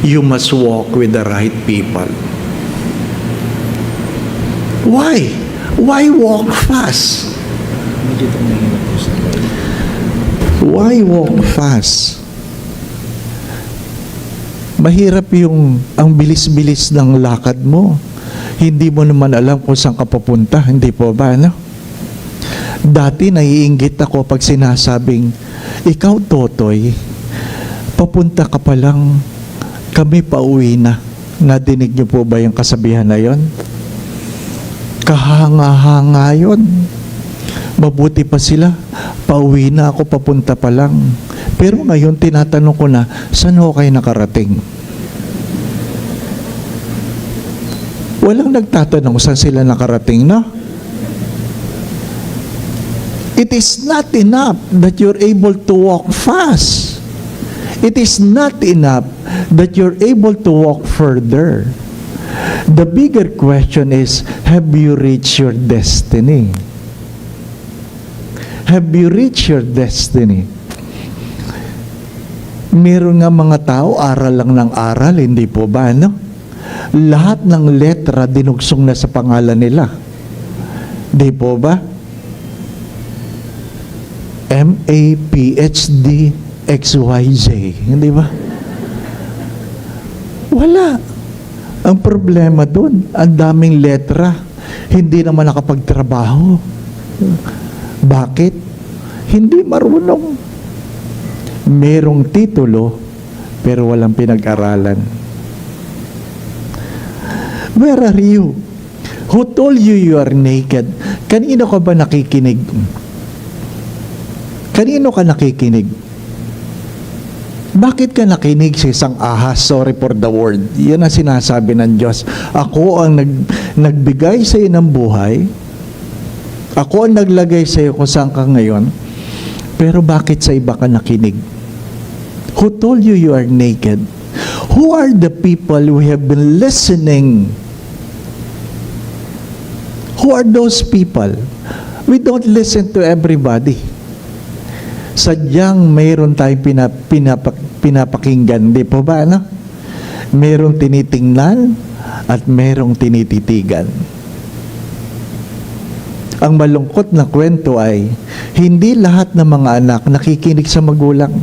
you must walk with the right people. Why? Why walk fast? Why walk fast? Mahirap yung ang bilis-bilis ng lakad mo. Hindi mo naman alam kung saan ka papunta. Hindi po ba, no? Dati naiinggit ako pag sinasabing, "Ikaw, Totoy, papunta ka pa lang kami pauwi na. Nadinig niyo po ba yung kasabihan na yon? Kahanga-hanga yun. Mabuti pa sila, pauwi na ako, papunta pa lang. Pero ngayon, tinatanong ko na, saan ho kayo nakarating? Walang nagtatanong saan sila nakarating na. It is not enough that you're able to walk fast. It is not enough that you're able to walk further. The bigger question is, have you reached your destiny? Have you reached your destiny? Meron nga mga tao, aral lang ng aral, hindi po ba, no? Lahat ng letra dinugsong na sa pangalan nila. Di po ba? MA, PhD, XYZ. Hindi ba? Wala. Ang problema doon, ang daming letra. Hindi naman nakapagtrabaho. Bakit? Hindi marunong. Merong titulo, pero walang pinag-aralan. Where are you? Who told you you are naked? Kanino ka ba nakikinig? Kanino ka nakikinig? Bakit ka nakinig sa isang ahas? Sorry for the word. Yan ang sinasabi ng Diyos. Ako ang nagbigay sa iyo ng buhay. Ako ang naglagay sa iyo kung saan ka ngayon. Pero bakit sa iba ka nakinig? Who told you you are naked? Who are the people who have been listening? Who are those people? We don't listen to everybody. Sadyang mayroon tayong pinapakinggan, di po ba, no? Mayroong tinitingnan at mayroong tinititigan. Ang malungkot na kwento ay, hindi lahat ng mga anak nakikinig sa magulang.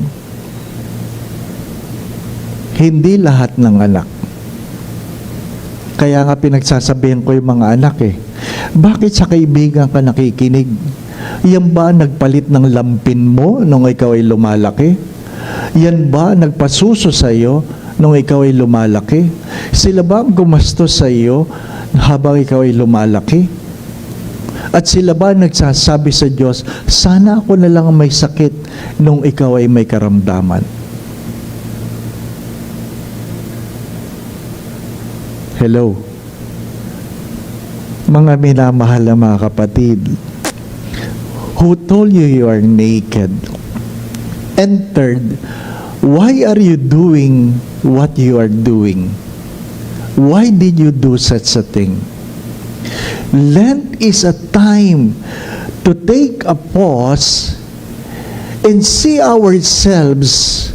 Hindi lahat ng anak. Kaya nga pinagsasabihan ko yung mga anak bakit sa kaibigan ka nakikinig? Yan ba nagpalit ng lampin mo nung ikaw ay lumalaki? Yan ba nagpasuso sa iyo nung ikaw ay lumalaki? Sila ba ang gumastos sa iyo habang ikaw ay lumalaki? At sila ba nagsasabi sa Diyos, sana ako na lang may sakit nung ikaw ay may karamdaman? Hello? Mga minamahal na mga kapatid, who told you you are naked? And third, why are you doing what you are doing? Why did you do such a thing? Lent is a time to take a pause and see ourselves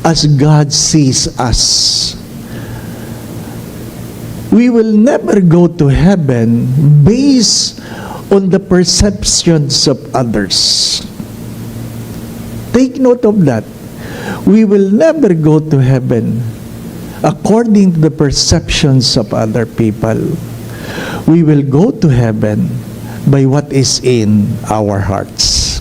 as God sees us. We will never go to heaven based on the perceptions of others. Take note of that. We will never go to heaven according to the perceptions of other people. We will go to heaven by what is in our hearts.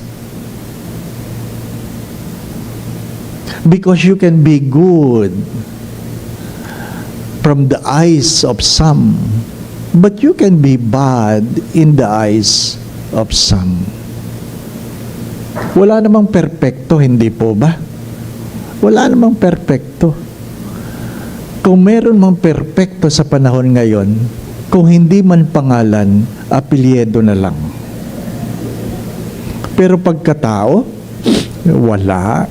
Because you can be good from the eyes of some, but you can be bad in the eyes of some. Wala namang perpekto, hindi po ba? Wala namang perpekto. Kung meron mang perpekto sa panahon ngayon, kung hindi man pangalan, apelyido na lang. Pero pagkatao, wala.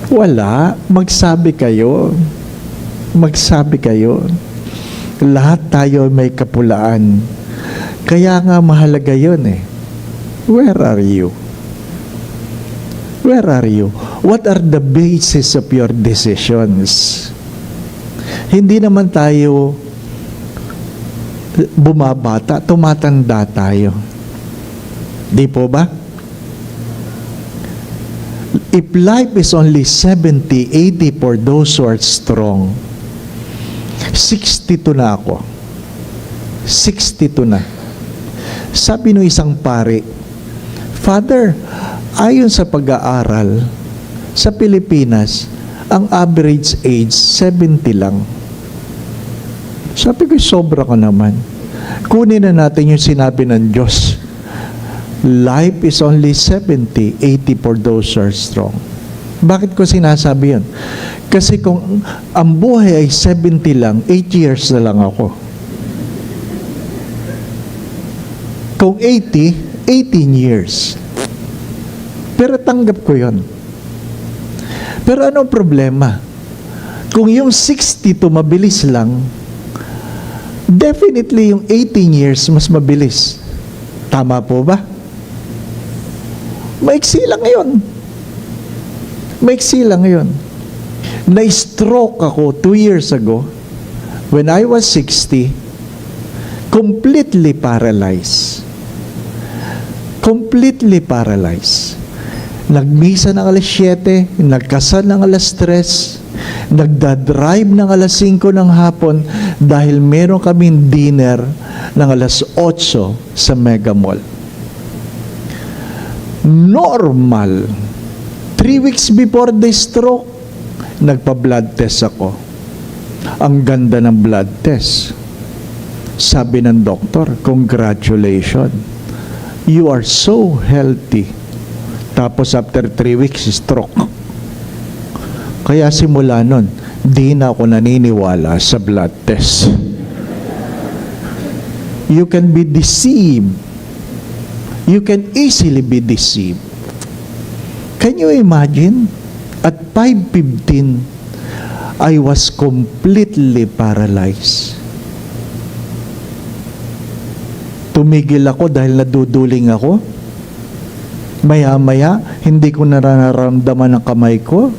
Wala. Magsabi kayo. Magsabi kayo. Lahat tayo may kapulaan. Kaya nga mahalaga yun Where are you? Where are you? What are the basis of your decisions? Hindi naman tayo bumabata, tumatanda tayo. Di po ba? If life is only 70, 80 for those who are strong, 62 na ako. 62 na. Sabi nung isang pari, Father, ayon sa pag-aaral, sa Pilipinas, ang average age 70 lang. Sabi ko, sobra ka naman. Kunin na natin yung sinabi ng Diyos. Life is only 70, 80 for those who are strong. Bakit ko sinasabi yun? Kasi kung ang buhay ay 70 lang, 8 years na lang ako. Kung 80, 18 years. Pero tanggap ko yun. Pero anong problema? Kung yung 62 mabilis lang, definitely yung 18 years mas mabilis. Tama po ba? Maiksi lang yun. Maiksi lang yun. Na-stroke ako 2 years ago when I was 60, completely paralyzed. Completely paralyzed. Nagmisa ng alas 7, nagkasal ng alas 3, nagdadrive ng alas 5 ng hapon dahil meron kaming dinner ng alas 8 sa Mega Mall. Normal. 3 weeks before the stroke, nagpa-blood test ako. Ang ganda ng blood test. Sabi ng doktor, congratulations. You are so healthy. Tapos after 3 weeks, stroke. Kaya simula nun, di na ako naniniwala sa blood test. You can be deceived. You can easily be deceived. Can you imagine? At 5:15, I was completely paralyzed. Tumigil ako dahil naduduling ako. Maya-maya, hindi ko nararamdaman ang kamay ko.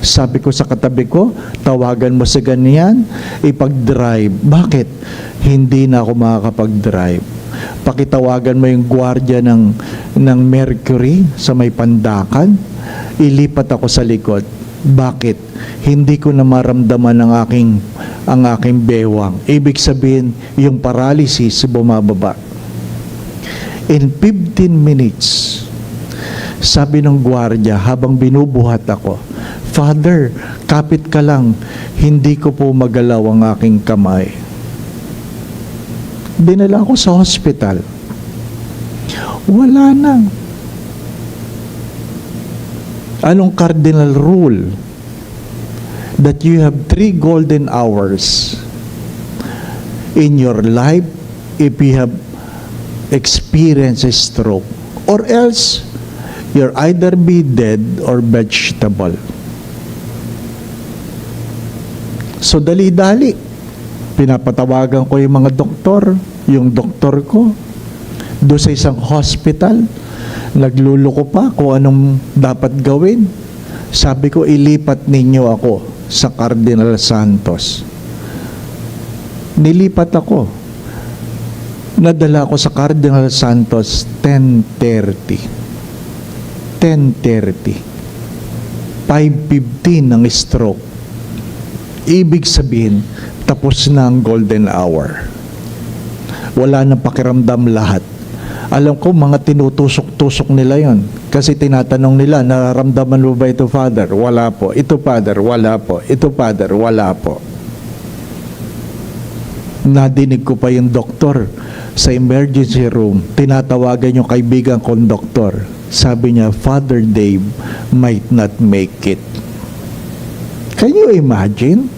Sabi ko sa katabi ko, tawagan mo sa ganyan, ipag-drive. Bakit? Hindi na ako makakapag-drive. Pakitawagan mo yung gwardiya ng Mercury sa may Pandakan, ilipat ako sa likod. Bakit? Hindi ko na maramdaman ang aking bewang. Ibig sabihin, yung paralysis bumababa. In 15 minutes, sabi ng gwardiya habang binubuhat ako, Father, kapit ka lang, hindi ko po magalaw ang aking kamay. Dinala ako sa hospital. Wala na. Anong cardinal rule? That you have 3 golden hours in your life if you have experienced a stroke, or else you're either be dead or vegetable. So dali-dali, pinapatawagan ko yung mga doktor, yung doktor ko, doon sa isang hospital, nagluluko pa kung anong dapat gawin. Sabi ko, ilipat ninyo ako sa Cardinal Santos. Nilipat ako. Nadala ako sa Cardinal Santos 10:30. 5:15 ng stroke. Ibig sabihin, tapos na ang golden hour. Wala nang pakiramdam lahat. Alam ko, mga tinutusok-tusok nila yon. Kasi tinatanong nila, nararamdaman mo ba ito, Father? Wala po. Ito, Father? Wala po. Ito, Father? Wala po. Nadinig ko pa yung doktor sa emergency room. Tinatawagan yung kaibigan kong doktor. Sabi niya, Father Dave might not make it. Can you imagine?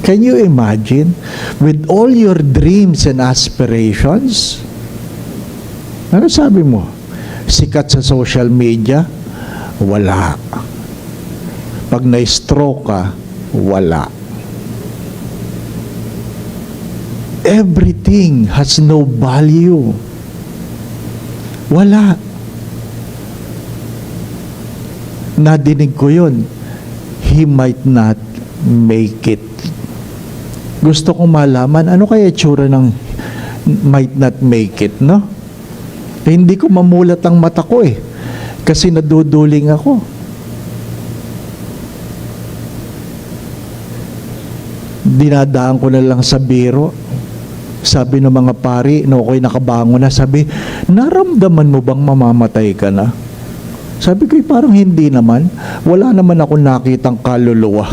Can you imagine? With all your dreams and aspirations, ano sabi mo? Sikat sa social media? Wala. Pag na-stroke ka, wala. Everything has no value. Wala. Nadinig ko yun. He might not make it. Gusto kong malaman, ano kaya itsura ng might not make it, no? Hindi ko mamulat ang mata ko kasi naduduling ako. Dinadaan ko na lang sa biro. Sabi ng mga pari, no, ako'y nakabangon na, sabi, naramdaman mo bang mamamatay ka na? Sabi ko, parang hindi naman. Wala naman ako nakitang kaluluwa.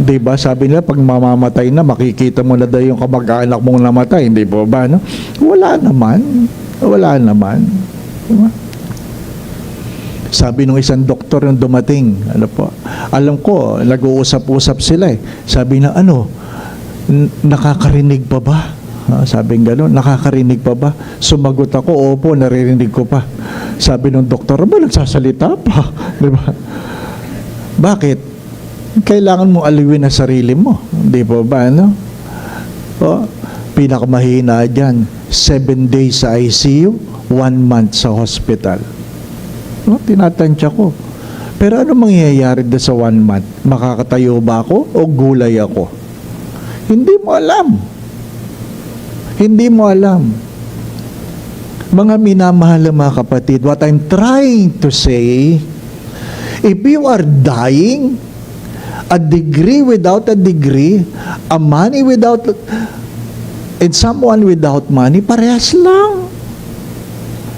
Di ba? Sabi nila, pag mamamatay na, makikita mo na daw yung kamag-anak mong namatay. Hindi po ba? No? Wala naman. Wala naman. Diba? Sabi nung isang doktor yung dumating, ano po, alam ko, nag-uusap-usap sila eh. Sabi na, nakakarinig pa ba? Sabi ng gano'n, nakakarinig pa ba? Sumagot ako, opo, naririnig ko pa. Sabi ng doktor, ba, nagsasalita pa? Di ba? Bakit? Kailangan mo aliwin ang sarili mo. Di po ba, ano? O, pinakamahina dyan, 7 days sa ICU, 1 month sa hospital. No, tinatansya ko. Pero ano mangyayari doon sa 1 month? Makakatayo ba ako o gulay ako? Hindi mo alam. Hindi mo alam. Mga minamahal na mga kapatid, what I'm trying to say, if you are dying, a degree without a degree, a money without, and someone without money, parehas lang.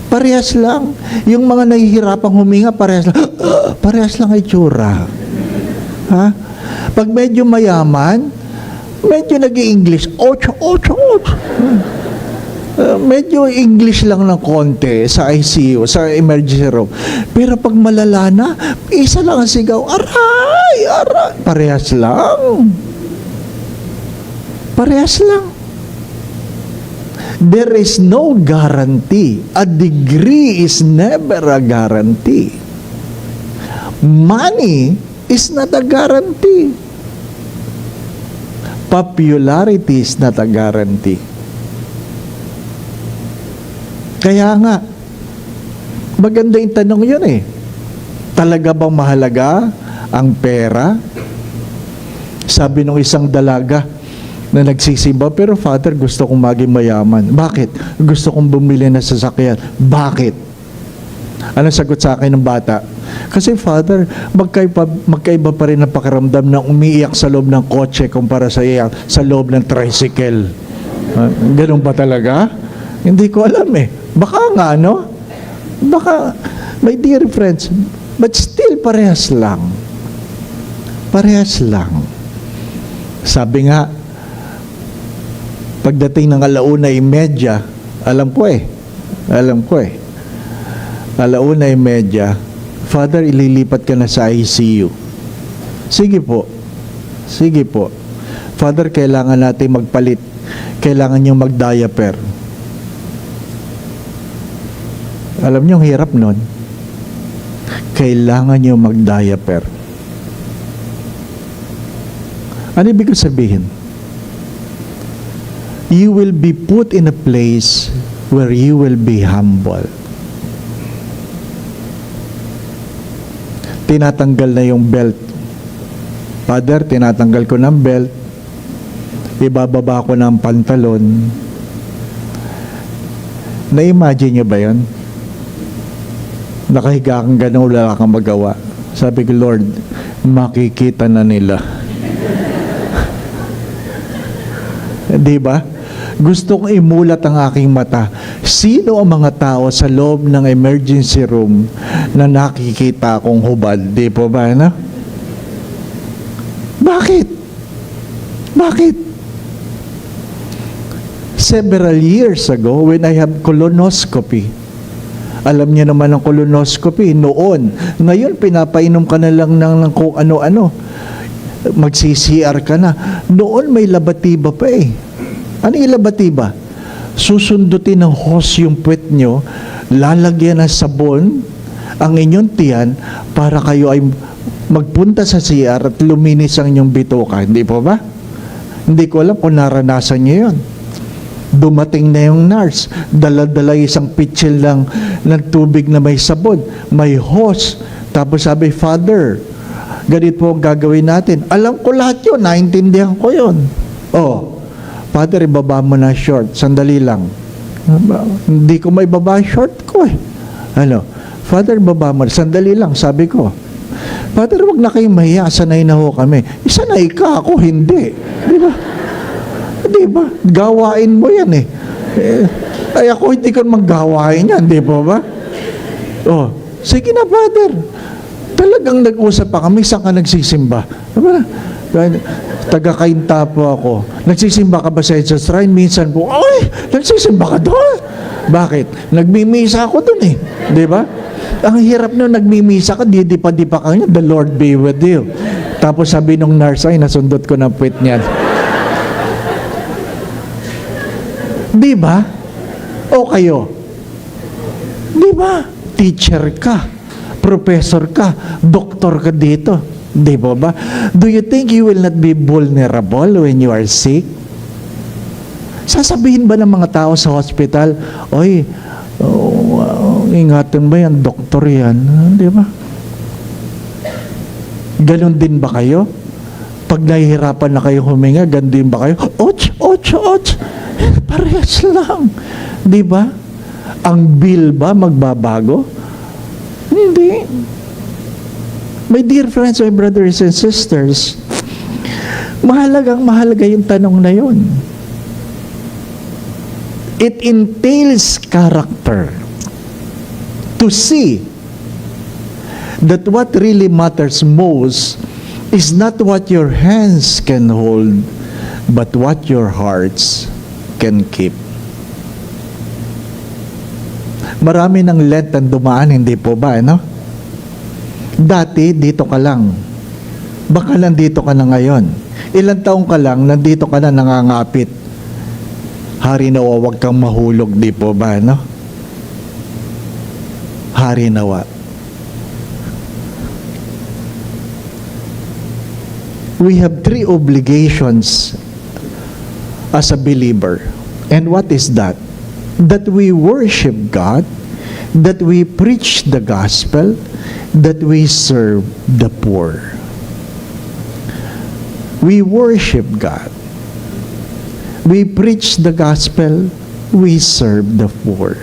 Parehas lang. Yung mga nahihirapang huminga, parehas lang. Parehas lang ay tsura. Ha? Pag medyo mayaman, medyo nag-i-English. Medyo English lang ng konti sa ICU, sa emergency room. Pero pag malala na, isa lang ang sigaw, aray, aray. Parehas lang. Parehas lang. There is no guarantee. A degree is never a guarantee. Money is not a guarantee. Popularity is not a guarantee. Kaya nga, maganda yung tanong yun eh. Talaga bang mahalaga ang pera? Sabi nung isang dalaga na nagsisimba, pero Father, gusto kong maging mayaman. Bakit? Gusto kong bumili ng sasakyan. Bakit? Ano sagot sa akin ng bata? Kasi Father, magkaiba pa rin ang pakiramdam na umiiyak sa loob ng kotse kumpara sa iyak sa loob ng tricycle. Ganun ba talaga? Hindi ko alam eh. Baka nga, no? Baka, my dear friends, but still parehas lang. Parehas lang. Sabi nga, pagdating ng 1:30, alam ko eh, 1:30, Father, ililipat ka na sa ICU. Sige po. Father, kailangan natin magpalit. Kailangan niyong mag-diaper. Alam niyo, ang hirap nun. Kailangan niyong mag-diaper. Ano ibig sabihin? You will be put in a place where you will be humble. Tinatanggal na yung belt. Father, tinatanggal ko ng belt. Ibababa ko ng pantalon. Na-imagine niyo ba yun? Nakahiga kang gano'n, wala kang magawa. Sabi ko, Lord, makikita na nila. Di ba? Gusto kong imulat ang aking mata. Sino ang mga tao sa loob ng emergency room na nakikita akong hubad? Di po ba, no? Bakit? Several years ago, when I have colonoscopy, alam niyo naman ang colonoscopy noon. Ngayon, pinapainom ka na lang ng kung ano-ano. Magsi-CR ka na. Noon, may labatiba pa eh. Ano yung labatiba? Susundutin ng hose yung puwet nyo, lalagyan ng sabon ang inyong tiyan para kayo ay magpunta sa CR at luminis ang inyong bituka. Hindi po ba? Hindi ko alam kung naranasan nyo yun. Dumating na yung nurse, dala-dala isang pitsil ng tubig na may sabon, may hose. Tapos sabi, Father, ganito po ang gagawin natin. Alam ko lahat yun, naintindihan ko yun. Oh, Father, ibaba mo na short. Sandali lang. Hindi ko may baba short ko eh. Ano? Father, baba mo. Sandali lang, sabi ko. Father, wag na kayong mahiya. Sanay na ho kami. Sanay ka, ako hindi. Di ba? Di ba? Gawain mo yan eh. Ay ako hindi ko magawain yan. Di ba ba? Oh, Sige na, Father. Talagang nag-usap pa kami, saan ka nagsisimba? Diba? Taga-Kainta po ako. Nagsisimba ka ba sa Jesus Shrine? Minsan po, ay, nagsisimba ka doon. Bakit? Nagmimisa ako doon eh. Di ba? Ang hirap nung nagmimisa ka, di pa ka niya, the Lord be with you. Tapos sabi nung nurse, ay, nasundot ko ng puwet niyan. Di ba? O kayo? Di ba? Teacher ka, professor ka, doktor ka dito. Di ba ba? Do you think you will not be vulnerable when you are sick? Sasabihin ba ng mga tao sa hospital, oy, ingatan ba yan, doktor yan? Di ba? Ganon din ba kayo? Pag nahihirapan na kayo huminga, ganon din ba kayo? Och. Parehas lang. Di ba? Ang bill ba magbabago? Hindi. My dear friends, my brothers and sisters, mahalaga yung tanong na yun. It entails character to see that what really matters most is not what your hands can hold, but what your hearts can keep. Marami ng Lent ang dumaan, hindi po ba, no? Dati, dito ka lang. Baka nandito ka na ngayon. Ilang taong ka lang, nandito ka na nangangapit. Hari nawa, wag kang mahulog, di po ba, no? Hari nawa. We have 3 obligations as a believer. And what is that? That we worship God, that we preach the gospel, that we serve the poor. We worship God. We preach the gospel, we serve the poor.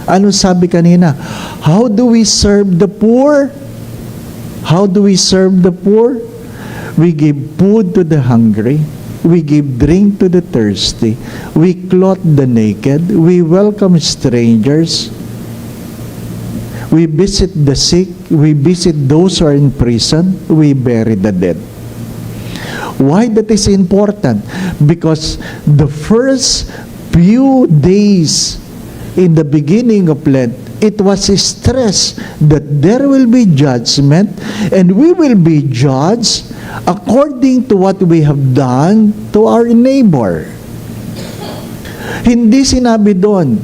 Ano sabi kanina? How do we serve the poor? How do we serve the poor? We give food to the hungry. We give drink to the thirsty. We clothe the naked. We welcome strangers. We visit the sick. We visit those who are in prison. We bury the dead. Why that is important? Because the first few days in the beginning of Lent, it was stressed that there will be judgment and we will be judged according to what we have done to our neighbor. Hindi sinabi doon,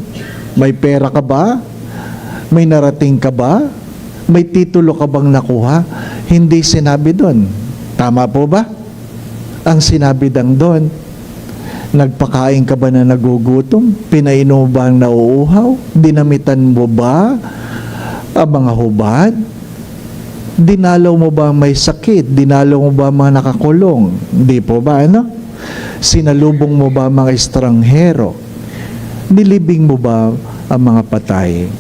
may pera ka ba? May narating ka ba? May titulo ka bang nakuha? Hindi sinabi doon. Tama po ba? Ang sinabi lang doon, nagpakain ka ba na nagugutom? Pinainom mo ba ang nauuhaw? Dinamitan mo ba ang mga hubad? Dinalaw mo ba may sakit? Dinalaw mo ba mga nakakulong? Hindi po ba, ano? Sinalubong mo ba mga estranghero? Nilibing mo ba ang mga patay?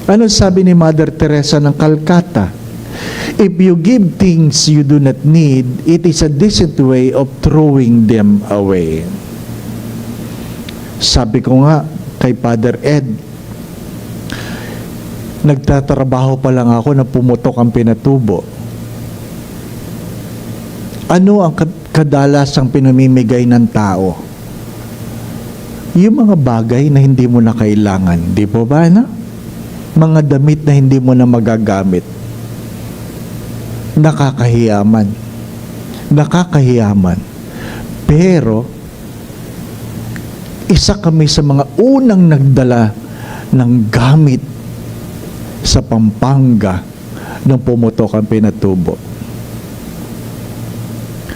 Ano sabi ni Mother Teresa ng Calcutta? If you give things you do not need, it is a decent way of throwing them away. Sabi ko nga kay Father Ed, nagtatrabaho pa lang ako na pumutok ang pinatubo. Ano ang kadalasang pinamimigay ng tao? Yung mga bagay na hindi mo na kailangan. Di po ba, no? Mga damit na hindi mo na magagamit. Nakakahiyaman. Nakakahiyaman. Pero, isa kami sa mga unang nagdala ng gamit sa Pampanga nung pumutok ang pinatubo.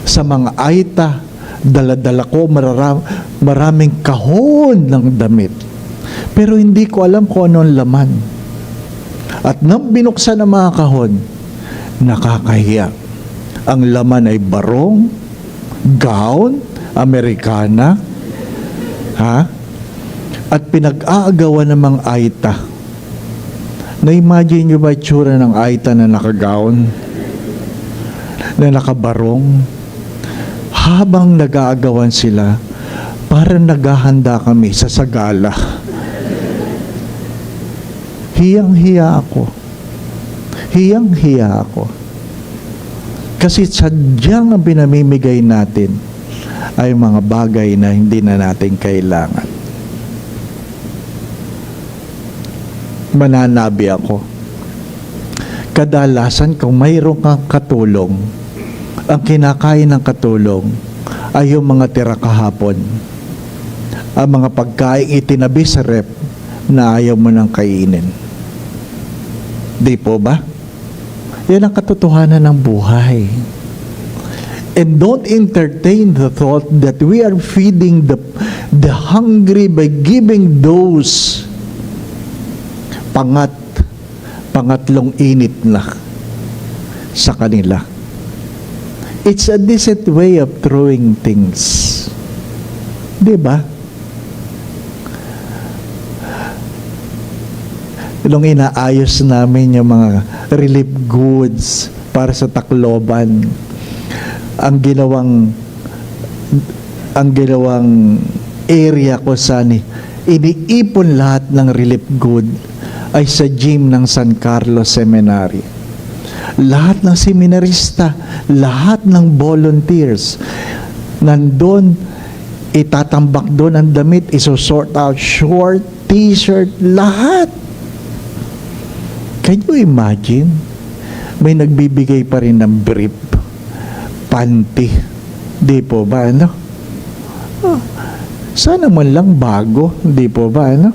Sa mga aita, dala-dala ko maraming kahon ng damit. Pero hindi ko alam kung ano ang laman. At nang binuksan ang mga kahon, nakakahiya. Ang laman ay barong, gown, Amerikana, at pinag-aagawan ng mga aita. Na-imagine nyo ba itsura ng aita na nakagown? Na nakabarong? Habang nag-aagawan sila, parang naghahanda kami sa sagala. Hiyang-hiya ako. Hiyang-hiya ako. Kasi sadyang ang pinamimigay natin ay mga bagay na hindi na natin kailangan. Mananabi ako. Kadalasan kung mayroon kang katulong, ang kinakain ng katulong ay yung mga tira kahapon. Ang mga pagkain itinabi sa rep na ayaw mo nang kainin. Di po ba? Yan ang katotohanan ng buhay. And don't entertain the thought that we are feeding the hungry by giving those pangatlong init na sa kanila. It's a decent way of throwing things. Di ba? Nung inaayos namin yung mga relief goods para sa Tacloban, ang ginawang area ko saan iniipon lahat ng relief good ay sa gym ng San Carlos Seminary. Lahat ng seminarista, lahat ng volunteers, nandun, itatambak doon ang damit, isosort out short, t-shirt, lahat. Can you imagine? May nagbibigay pa rin ng brief, panty. Di po ba, ano? Sana man lang bago, di po ba, ano?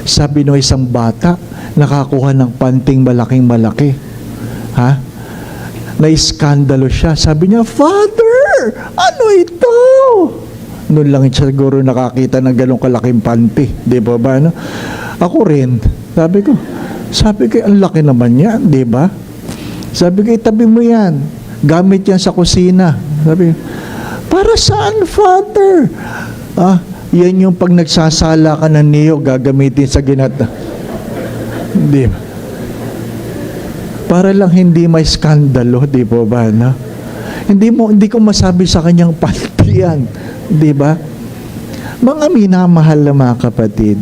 Sabi no isang bata, nakakuha ng panting malaking-malaki. Ha? Na-iskandalo siya. Sabi niya, "Father, ano ito?" Noon lang siya siguro nakakita ng ganong kalaking panty. Di po ba, ano? Ako rin, sabi ko, ang laki naman yan, di ba? Sabi ko, itabi mo yan. Gamit yan sa kusina. Sabi ko, para saan, Father? Yan yung pag nagsasala ka ng niyog, gagamitin sa ginata. Di ba? Para lang hindi may skandalo, di po ba, no? Hindi ko masabi sa kanyang panty yan, di ba? Mga minamahal na mga kapatid,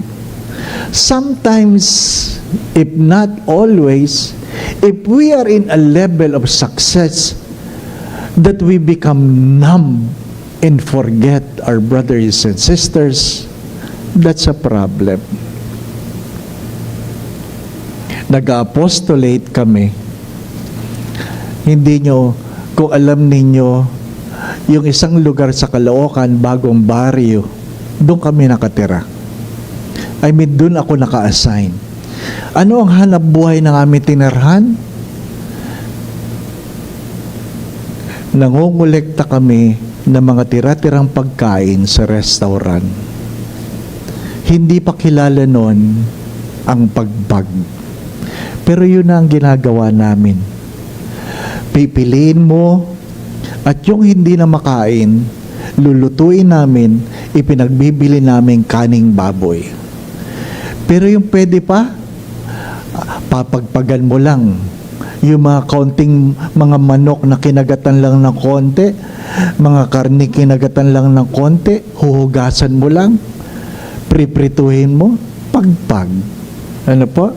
sometimes, if not always, if we are in a level of success that we become numb and forget our brothers and sisters, that's a problem. Nag-apostolate kami. Hindi nyo, kung alam ninyo, yung isang lugar sa Caloocan, bagong baryo, doon kami nakatira. I mean, doon ako naka-assign. Ano ang hanap buhay ng aming tinirhan? Nangongolekta kami ng mga tira-tirang pagkain sa restaurant. Hindi pa kilala noon ang pagbag. Pero yun na ang ginagawa namin. Pipiliin mo at yung hindi na makain, lulutuin namin, ipinagbibili namin kaning baboy. Pero yung pwede pa, papagpagan mo lang. Yung mga kaunting mga manok na kinagatan lang ng konti, mga karne kinagatan lang ng konti, huhugasan mo lang, priprituhin mo, pagpag. Ano po?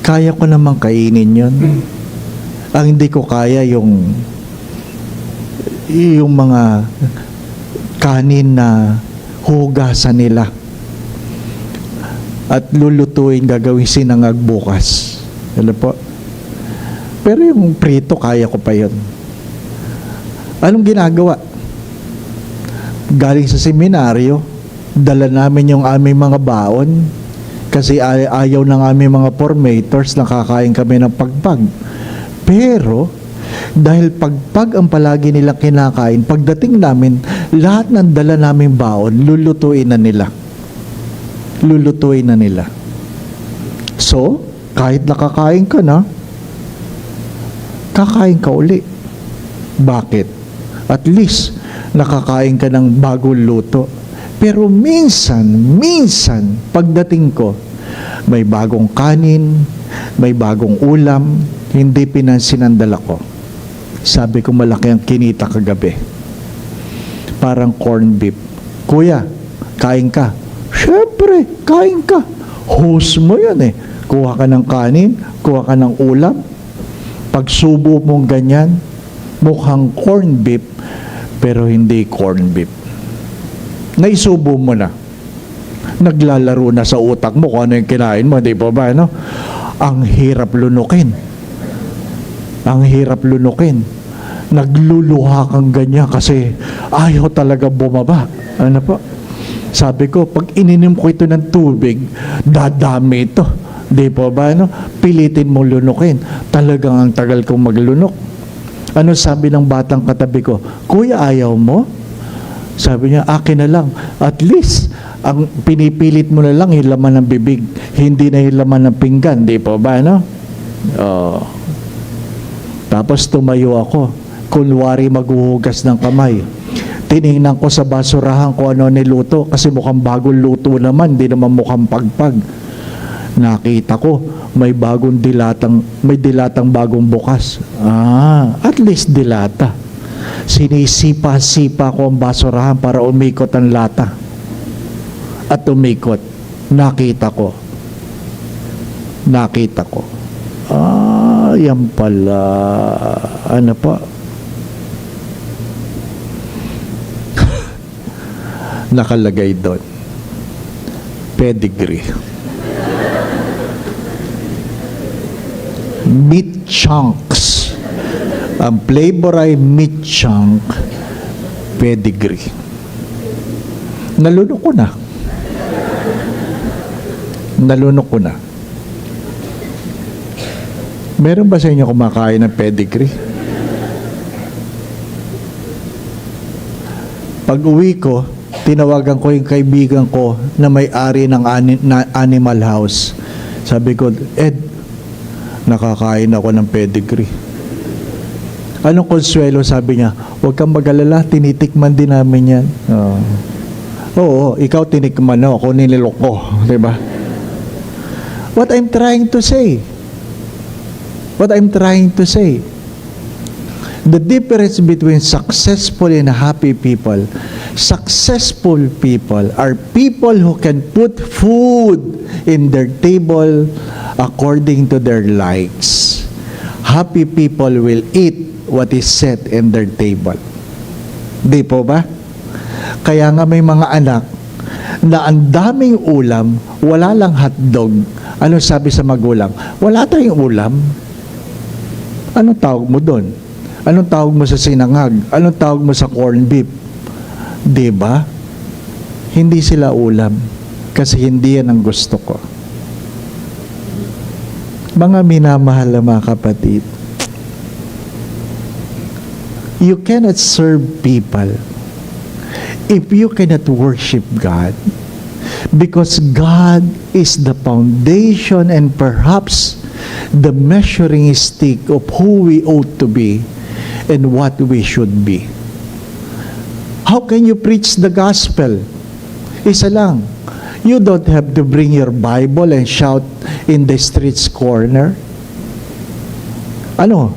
Kaya ko namang kainin yun. Ang hindi ko kaya yung mga kanin na hugasan nila at lulutuin, gagawin sinangag bukas. Ano po? Pero yung prito, kaya ko pa yun. Anong ginagawa? Galing sa seminaryo, dala namin yung aming mga baon kasi ayaw ng aming mga formators, nakakain kami ng pagpag. Pero, dahil pagpag ang palagi nilang kinakain, pagdating namin, lahat ng dala naming baon, lulutuin na nila. Lulutuin na nila. So, kahit nakakain ka na, kakain ka uli. Bakit? At least, nakakain ka ng bagong luto. Pero minsan, pagdating ko, may bagong kanin, may bagong ulam, hindi pinansin ang dala ko. Sabi ko, malaki ang kinita kagabi. Parang corned beef. Kuya, kain ka. Siyempre, kain ka. Host mo yun eh. Kuha ka ng kanin, kuha ka ng ulam. Pagsubo mong ganyan, mukhang corn beef, pero hindi corn beef. Naisubo mo na. Naglalaro na sa utak mo kung ano yung kinain mo, di ba ba, no? Ang hirap lunukin. Ang hirap lunukin. Nagluluha kang ganyan kasi ayaw talaga bumaba. Ano po? Sabi ko, pag ininom ko ito ng tubig, dadami ito. Di po ba, no? Pilitin mo lunukin. Talagang ang tagal kong maglunok. Ano sabi ng batang katabi ko? Kuya, ayaw mo? Sabi niya, akin na lang. At least, ang pinipilit mo na lang yung laman ng bibig, hindi na yung laman ng pinggan. Di po ba, no? Oh. Tapos tumayo ako. Kunwari maghuhugas ng kamay. Tiningnan ko sa basurahan kung ano niluto kasi mukhang bagong luto naman, di naman mukhang pagpag. Nakita ko may dilatang bagong bukas. At least dilata. Sinisipa-sipa ko ang basurahan para umikot ang lata. At umikot. Nakita ko. Yan pala. Ano pa? Nakalagay doon. Pedigree. Meat chunks. Ang flavor ay meat chunk. Pedigree. Nalunok ko na. Meron ba sa inyo kumakain ng pedigree? Pag uwi ko, tinawagan ko yung kaibigan ko na may-ari ng animal house. Sabi ko, Ed, nakakain ako ng pedigree. Anong konsuelo? Sabi niya, huwag kang mag-alala, tinitikman din namin yan. Oo, ikaw tinikman na ako, nililok ko. Diba? What I'm trying to say, the difference between successful and happy people are people who can put food in their table according to their likes. Happy people will eat what is set in their table. Di po ba? Kaya nga may mga anak na ang daming ulam, wala lang hotdog. Ano sabi sa magulang? Wala tayong ulam. Anong tawag mo doon? Anong tawag mo sa sinangag? Anong tawag mo sa corned beef? Diba? Hindi sila ulam. Kasi hindi yan ang gusto ko. Mga minamahal na mga kapatid, you cannot serve people if you cannot worship God. Because God is the foundation and perhaps the measuring stick of who we ought to be and what we should be. How can you preach the gospel? Isa lang. You don't have to bring your Bible and shout in the street's corner. Ano?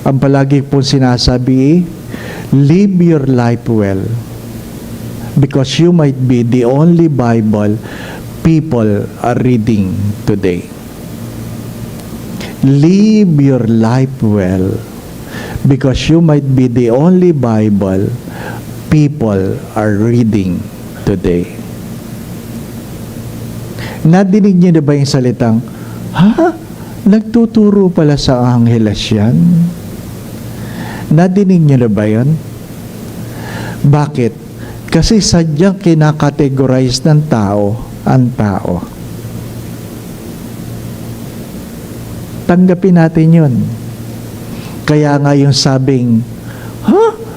Ang palagi po sinasabi, live your life well. Because you might be the only Bible people are reading today. Live your life well. Because you might be the only Bible people are reading today. Nadinig niyo na ba yung salitang, nagtuturo pala sa angheles yan? Nadinig niyo na ba yun? Bakit? Kasi sadyang kinakategorize ng tao ang tao. Tanggapin natin yun. Kaya nga yung sabing,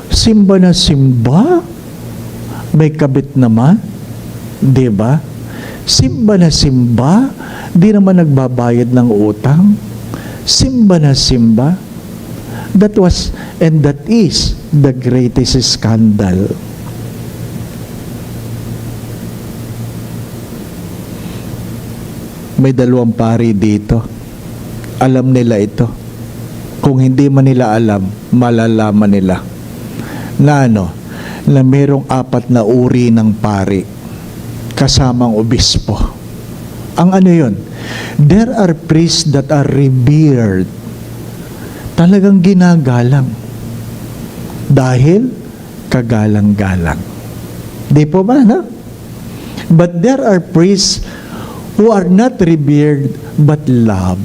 simba na simba? May kabit naman? Diba? Simba na simba? Di naman nagbabayad ng utang? Simba na simba? That was, and that is, the greatest scandal. May dalawang pari dito. Alam nila ito. Kung hindi man nila alam, malalaman nila. Na na merong 4 na uri ng pari kasamang obispo. Ang ano yun? There are priests that are revered. Talagang ginagalang. Dahil kagalang-galang. Di po ba, no? But there are priests who are not revered but loved.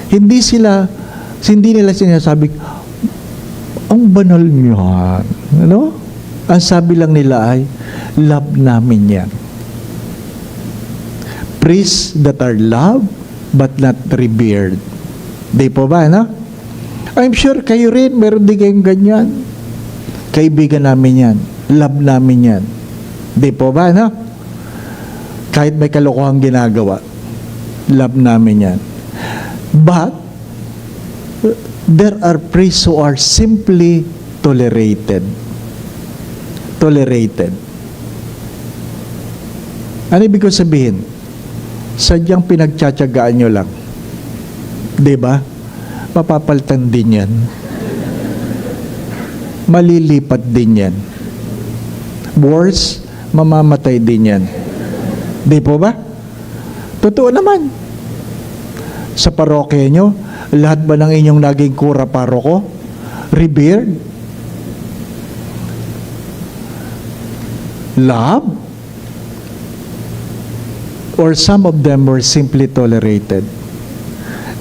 Hindi nila sinasabi, ang banal niyan. Ano? Ang sabi lang nila ay, love namin yan. Priests that are loved but not revered. Di po ba, no? I'm sure kayo rin, meron din kayong ganyan. Kaibigan namin yan. Love namin yan. Di po ba, no? Kahit may kalokohang ginagawa, love namin yan. But, there are priests who are simply tolerated. Tolerated. Ano ibig ko sabihin? Sadyang pinagtsatsagaan nyo lang. Diba? Mapapalitan din yan. Malilipat din yan. Worse, mamamatay din yan. Di po ba? Totoo naman. Sa parokya nyo, lahat ba ng inyong naging kura paroko? Revered? Love? Or some of them were simply tolerated.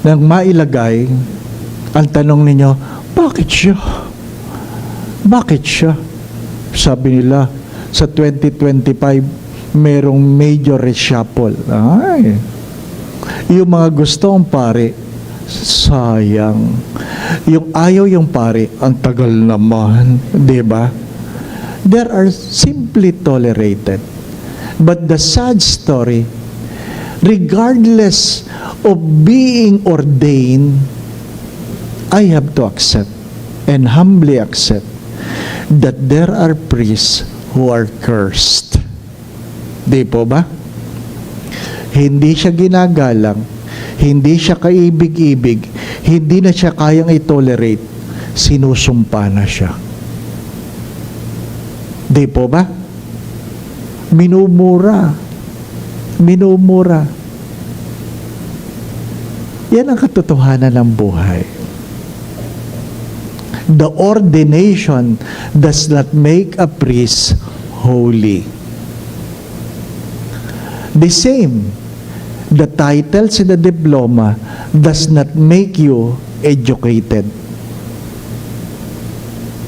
Nang mailagay, ang tanong ninyo, bakit siya? Bakit siya? Sabi nila, sa 2025, merong major reshuffle. Ay, yung mga gusto ang pare, sayang. Yung ayaw yung pare, ang tagal naman. Diba? There are simply tolerated. But the sad story, regardless of being ordained, I have to accept and humbly accept that there are priests who are cursed. Di po ba? Hindi siya ginagalang, hindi siya kaibig-ibig, hindi na siya kayang i-tolerate, sinusumpa na siya. Di po ba? Minumura. Yan ang katotohanan ng buhay. The ordination does not make a priest holy. The same, the titles and the diploma does not make you educated.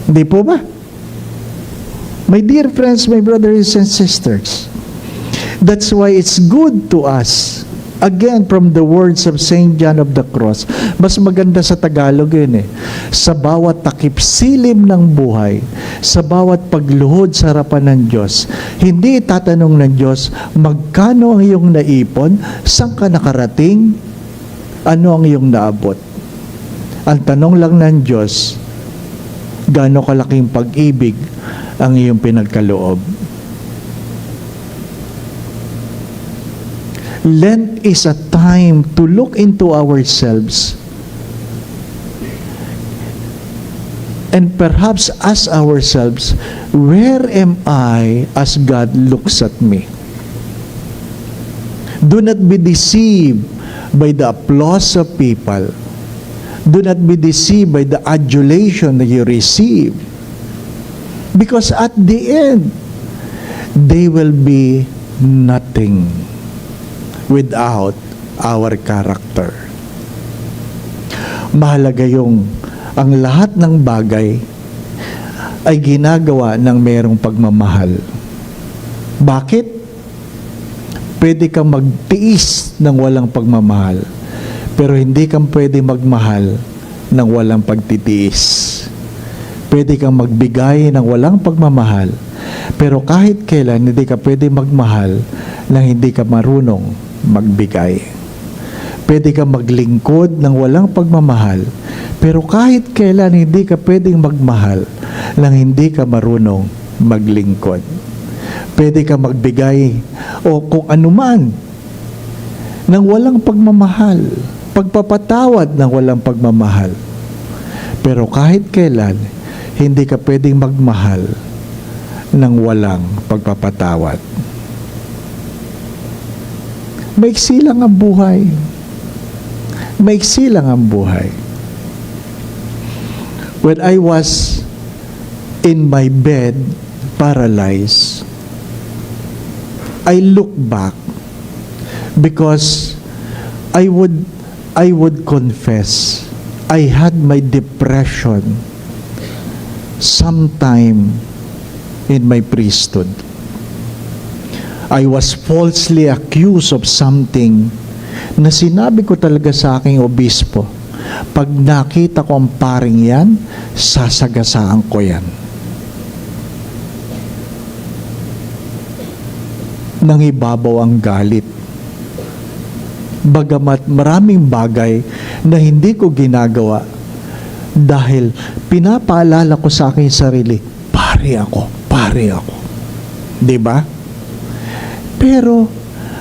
Hindi po ba? My dear friends, my brothers and sisters, that's why it's good to us. Again, from the words of St. John of the Cross, mas maganda sa Tagalog yun eh. Sa bawat takip silim ng buhay, sa bawat pagluhod sa harapan ng Diyos, hindi itatanong ng Diyos, magkano ang iyong naipon, saan ka nakarating, ano ang iyong naabot. Ang tanong lang ng Diyos, gaano kalaking pag-ibig ang iyong pinagkaloob. Lent is a time to look into ourselves and perhaps ask ourselves, where am I as God looks at me? Do not be deceived by the applause of people. Do not be deceived by the adulation that you receive. Because at the end, they will be nothing without our character. Mahalaga yung ang lahat ng bagay ay ginagawa ng merong pagmamahal. Bakit? Pwede kang magtiis ng walang pagmamahal, pero hindi kang pwede magmahal ng walang pagtitiis. Pwede kang magbigay ng walang pagmamahal, pero kahit kailan hindi ka pwede magmahal nang hindi ka marunong magbigay. Pwede kang maglingkod ng walang pagmamahal, pero kahit kailan hindi ka pwedeng magmahal nang hindi ka marunong maglingkod. Pwede kang magbigay o kung anuman ng walang pagmamahal, pagpapatawad ng walang pagmamahal, pero kahit kailan hindi ka pwedeng magmahal ng walang pagpapatawad. Maiksi lang ang buhay. Maiksi lang ang buhay. When I was in my bed, paralyzed, I look back because I would confess I had my depression sometime in my priesthood. I was falsely accused of something na sinabi ko talaga sa aking obispo, pag nakita ko ang paring yan, sasagasaan ko yan. Nangibabaw ang galit. Bagamat maraming bagay na hindi ko ginagawa dahil pinapaalala ko sa aking sarili, pare ako. Di ba? Pero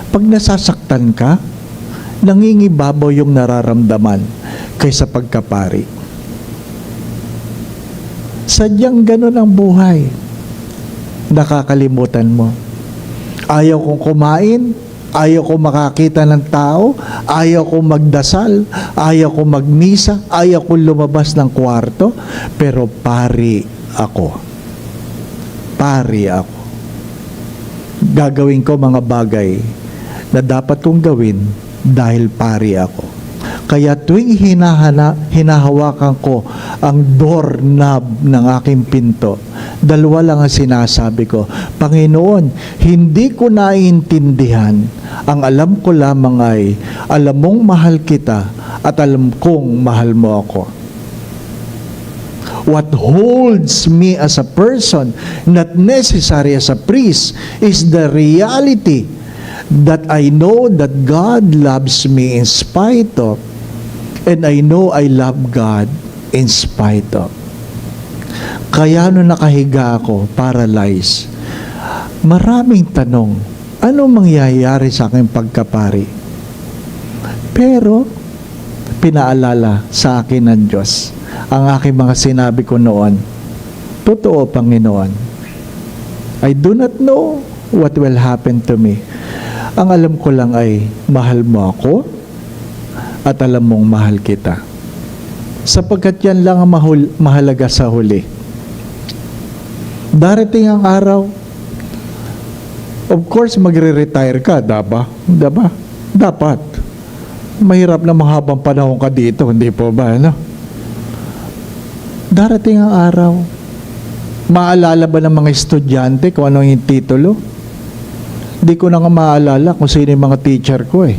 pag nasasaktan ka, nangingibabaw yung nararamdaman kaysa pagkapari. Sadyang ganun ang buhay. Nakakalimutan mo. Ayaw kong kumain, ayaw ko makakita ng tao, ayaw ko magdasal, ayaw ko magmisa, ayaw ko lumabas ng kwarto, pero pari ako. Pari ako. Gagawin ko mga bagay na dapat kong gawin dahil pari ako. Kaya tuwing hinahawakan ko ang doorknob ng aking pinto, dalawa lang ang sinasabi ko, Panginoon, hindi ko naiintindihan. Ang alam ko lamang ay, alam mong mahal kita at alam kong mahal mo ako. What holds me as a person, not necessary as a priest, is the reality that I know that God loves me in spite of, and I know I love God in spite of. Kaya nung nakahiga ako, paralyzed, maraming tanong, anong mangyayari sa aking pagkapari? Pero, pinaalala sa akin ng Diyos, ang aking mga sinabi ko noon, totoo, Panginoon, I do not know what will happen to me. Ang alam ko lang ay, mahal mo ako, at alam mong mahal kita. Sapagkat yan lang ang mahalaga sa huli. Darating ang araw, of course, magre-retire ka, diba? Dapat. Mahirap na mahabang panahon ka dito, hindi po ba, no? Darating ang araw. Maalala ba ng mga estudyante kung ano yung titulo? Di ko na nga maalala kung sino yung mga teacher ko eh.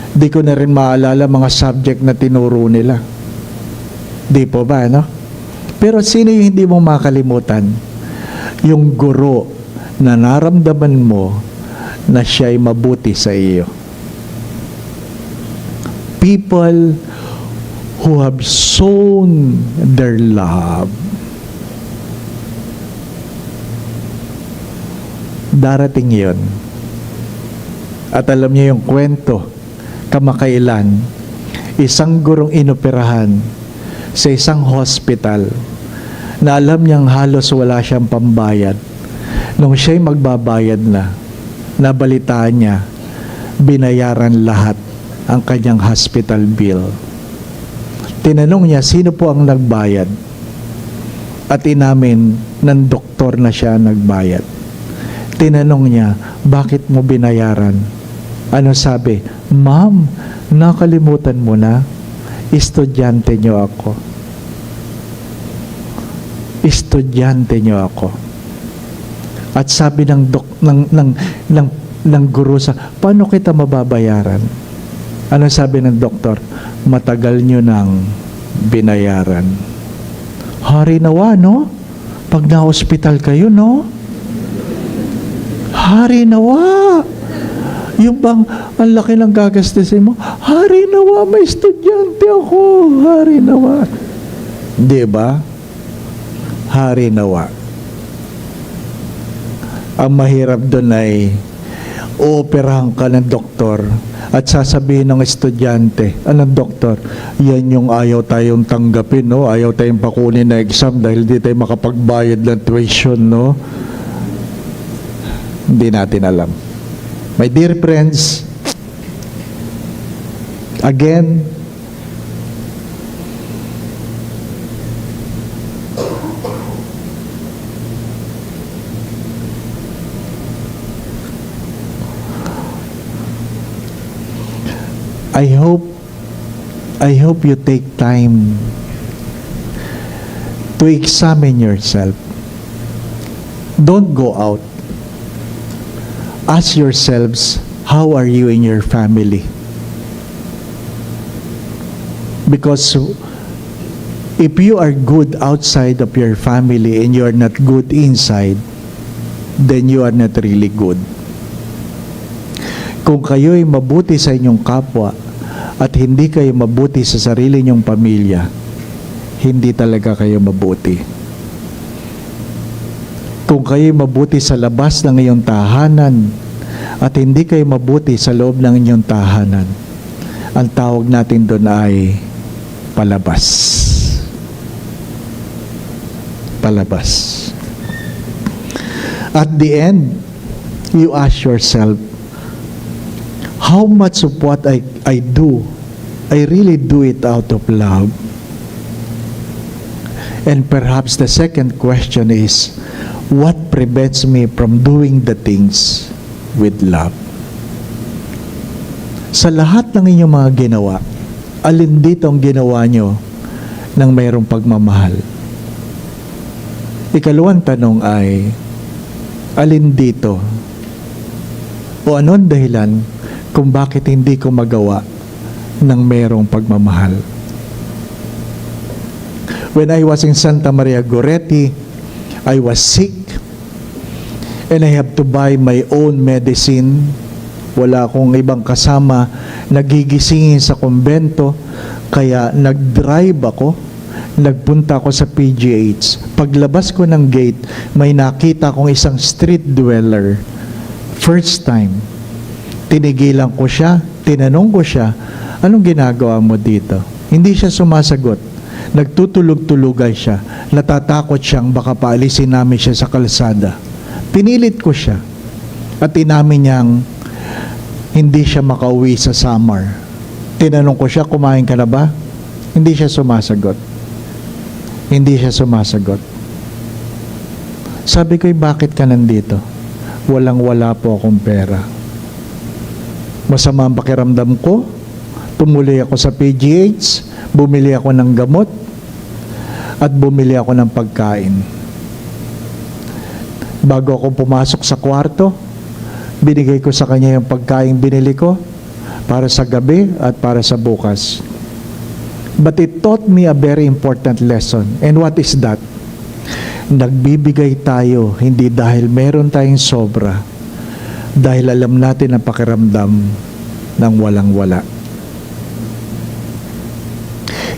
Di ko na rin maalala mga subject na tinuro nila. Di po ba, no? Pero sino yung hindi mo makalimutan? Yung guro na naramdaman mo na siya'y mabuti sa iyo. People who have sown their love. Darating yun. At alam niyo yung kwento, kamakailan, isang gurong inoperahan sa isang hospital na alam niyang halos wala siyang pambayad. Nung siya'y magbabayad na, nabalitaan niya, binayaran lahat ang kanyang hospital bill. Tinanong niya, sino po ang nagbayad? At inamin ng doktor na siya nagbayad. Tinanong niya, bakit mo binayaran? Ano sabi? Ma'am, nakalimutan mo na, estudyante niyo ako. Estudyante niyo ako. At sabi ng guro sa, paano kita mababayaran? Ano sabi ng doktor? Matagal niyo nang binayaran. Hari nawa, no? Pag na-hospital kayo, no? Hari nawa! Yung bang, ang laki ng gagastusin mo, hari nawa, may estudyante ako, hari nawa. Diba? Hari nawa. Ang mahirap doon ay, ooperahan ka ng doktor, at sasabihin ng estudyante, anong doktor? Yan yung ayaw tayong tanggapin, no? Ayaw tayong pakunin na exam dahil di tayo makapagbayad ng tuition, no? Hindi natin alam. My dear friends, Again, I hope you take time to examine yourself. Don't go out. Ask yourselves, how are you in your family? Because if you are good outside of your family and you are not good inside, then you are not really good. Kung kayo'y mabuti sa inyong kapwa at hindi kayo mabuti sa sarili nyong pamilya, hindi talaga kayo mabuti. Kung kayo'y mabuti sa labas ng iyong tahanan at hindi kayo mabuti sa loob ng inyong tahanan, ang tawag natin doon ay palabas. Palabas. At the end, you ask yourself, how much of what I do, I really do it out of love? And perhaps the second question is, what prevents me from doing the things with love? Sa lahat ng inyong mga ginawa, alin dito ang ginawa nyo ng mayroong pagmamahal? Ikalawang tanong ay, alin dito o anong dahilan kung bakit hindi ko magawa ng mayroong pagmamahal? When I was in Santa Maria Goretti, I was sick and I have to buy my own medicine. Wala akong ibang kasama, nagigisingin sa kumbento, kaya nag-drive ako, nagpunta ako sa PGH. Paglabas ko ng gate, may nakita akong isang street dweller. First time, tinigilan ko siya, tinanong ko siya, anong ginagawa mo dito? Hindi siya sumasagot. Nagtutulog-tulugan siya. Natatakot siyang baka paalisin namin siya sa kalsada. Pinilit ko siya. At inamin niyang hindi siya makauwi sa summer. Tinanong ko siya, kumain ka na ba? Hindi siya sumasagot. Hindi siya sumasagot. Sabi ko, bakit ka nandito? Walang-wala po akong pera. Masama ang pakiramdam ko. Tumuloy ako sa PGH, bumili ako ng gamot, at bumili ako ng pagkain. Bago ako pumasok sa kwarto, binigay ko sa kanya yung pagkain binili ko para sa gabi at para sa bukas. But it taught me a very important lesson. And what is that? Nagbibigay tayo hindi dahil meron tayong sobra, dahil alam natin ang pakiramdam ng walang-wala.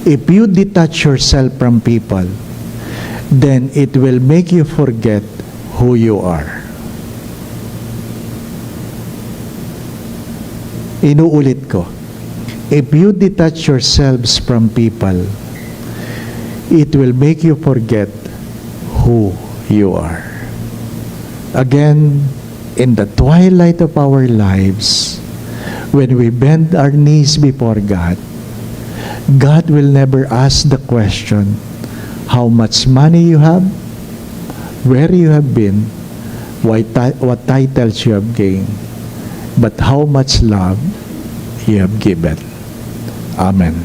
If you detach yourself from people, then it will make you forget who you are. Inuulit ko. If you detach yourselves from people, it will make you forget who you are. Again, in the twilight of our lives, when we bend our knees before God, God will never ask the question, how much money you have, where you have been, what titles you have gained, but how much love you have given. Amen.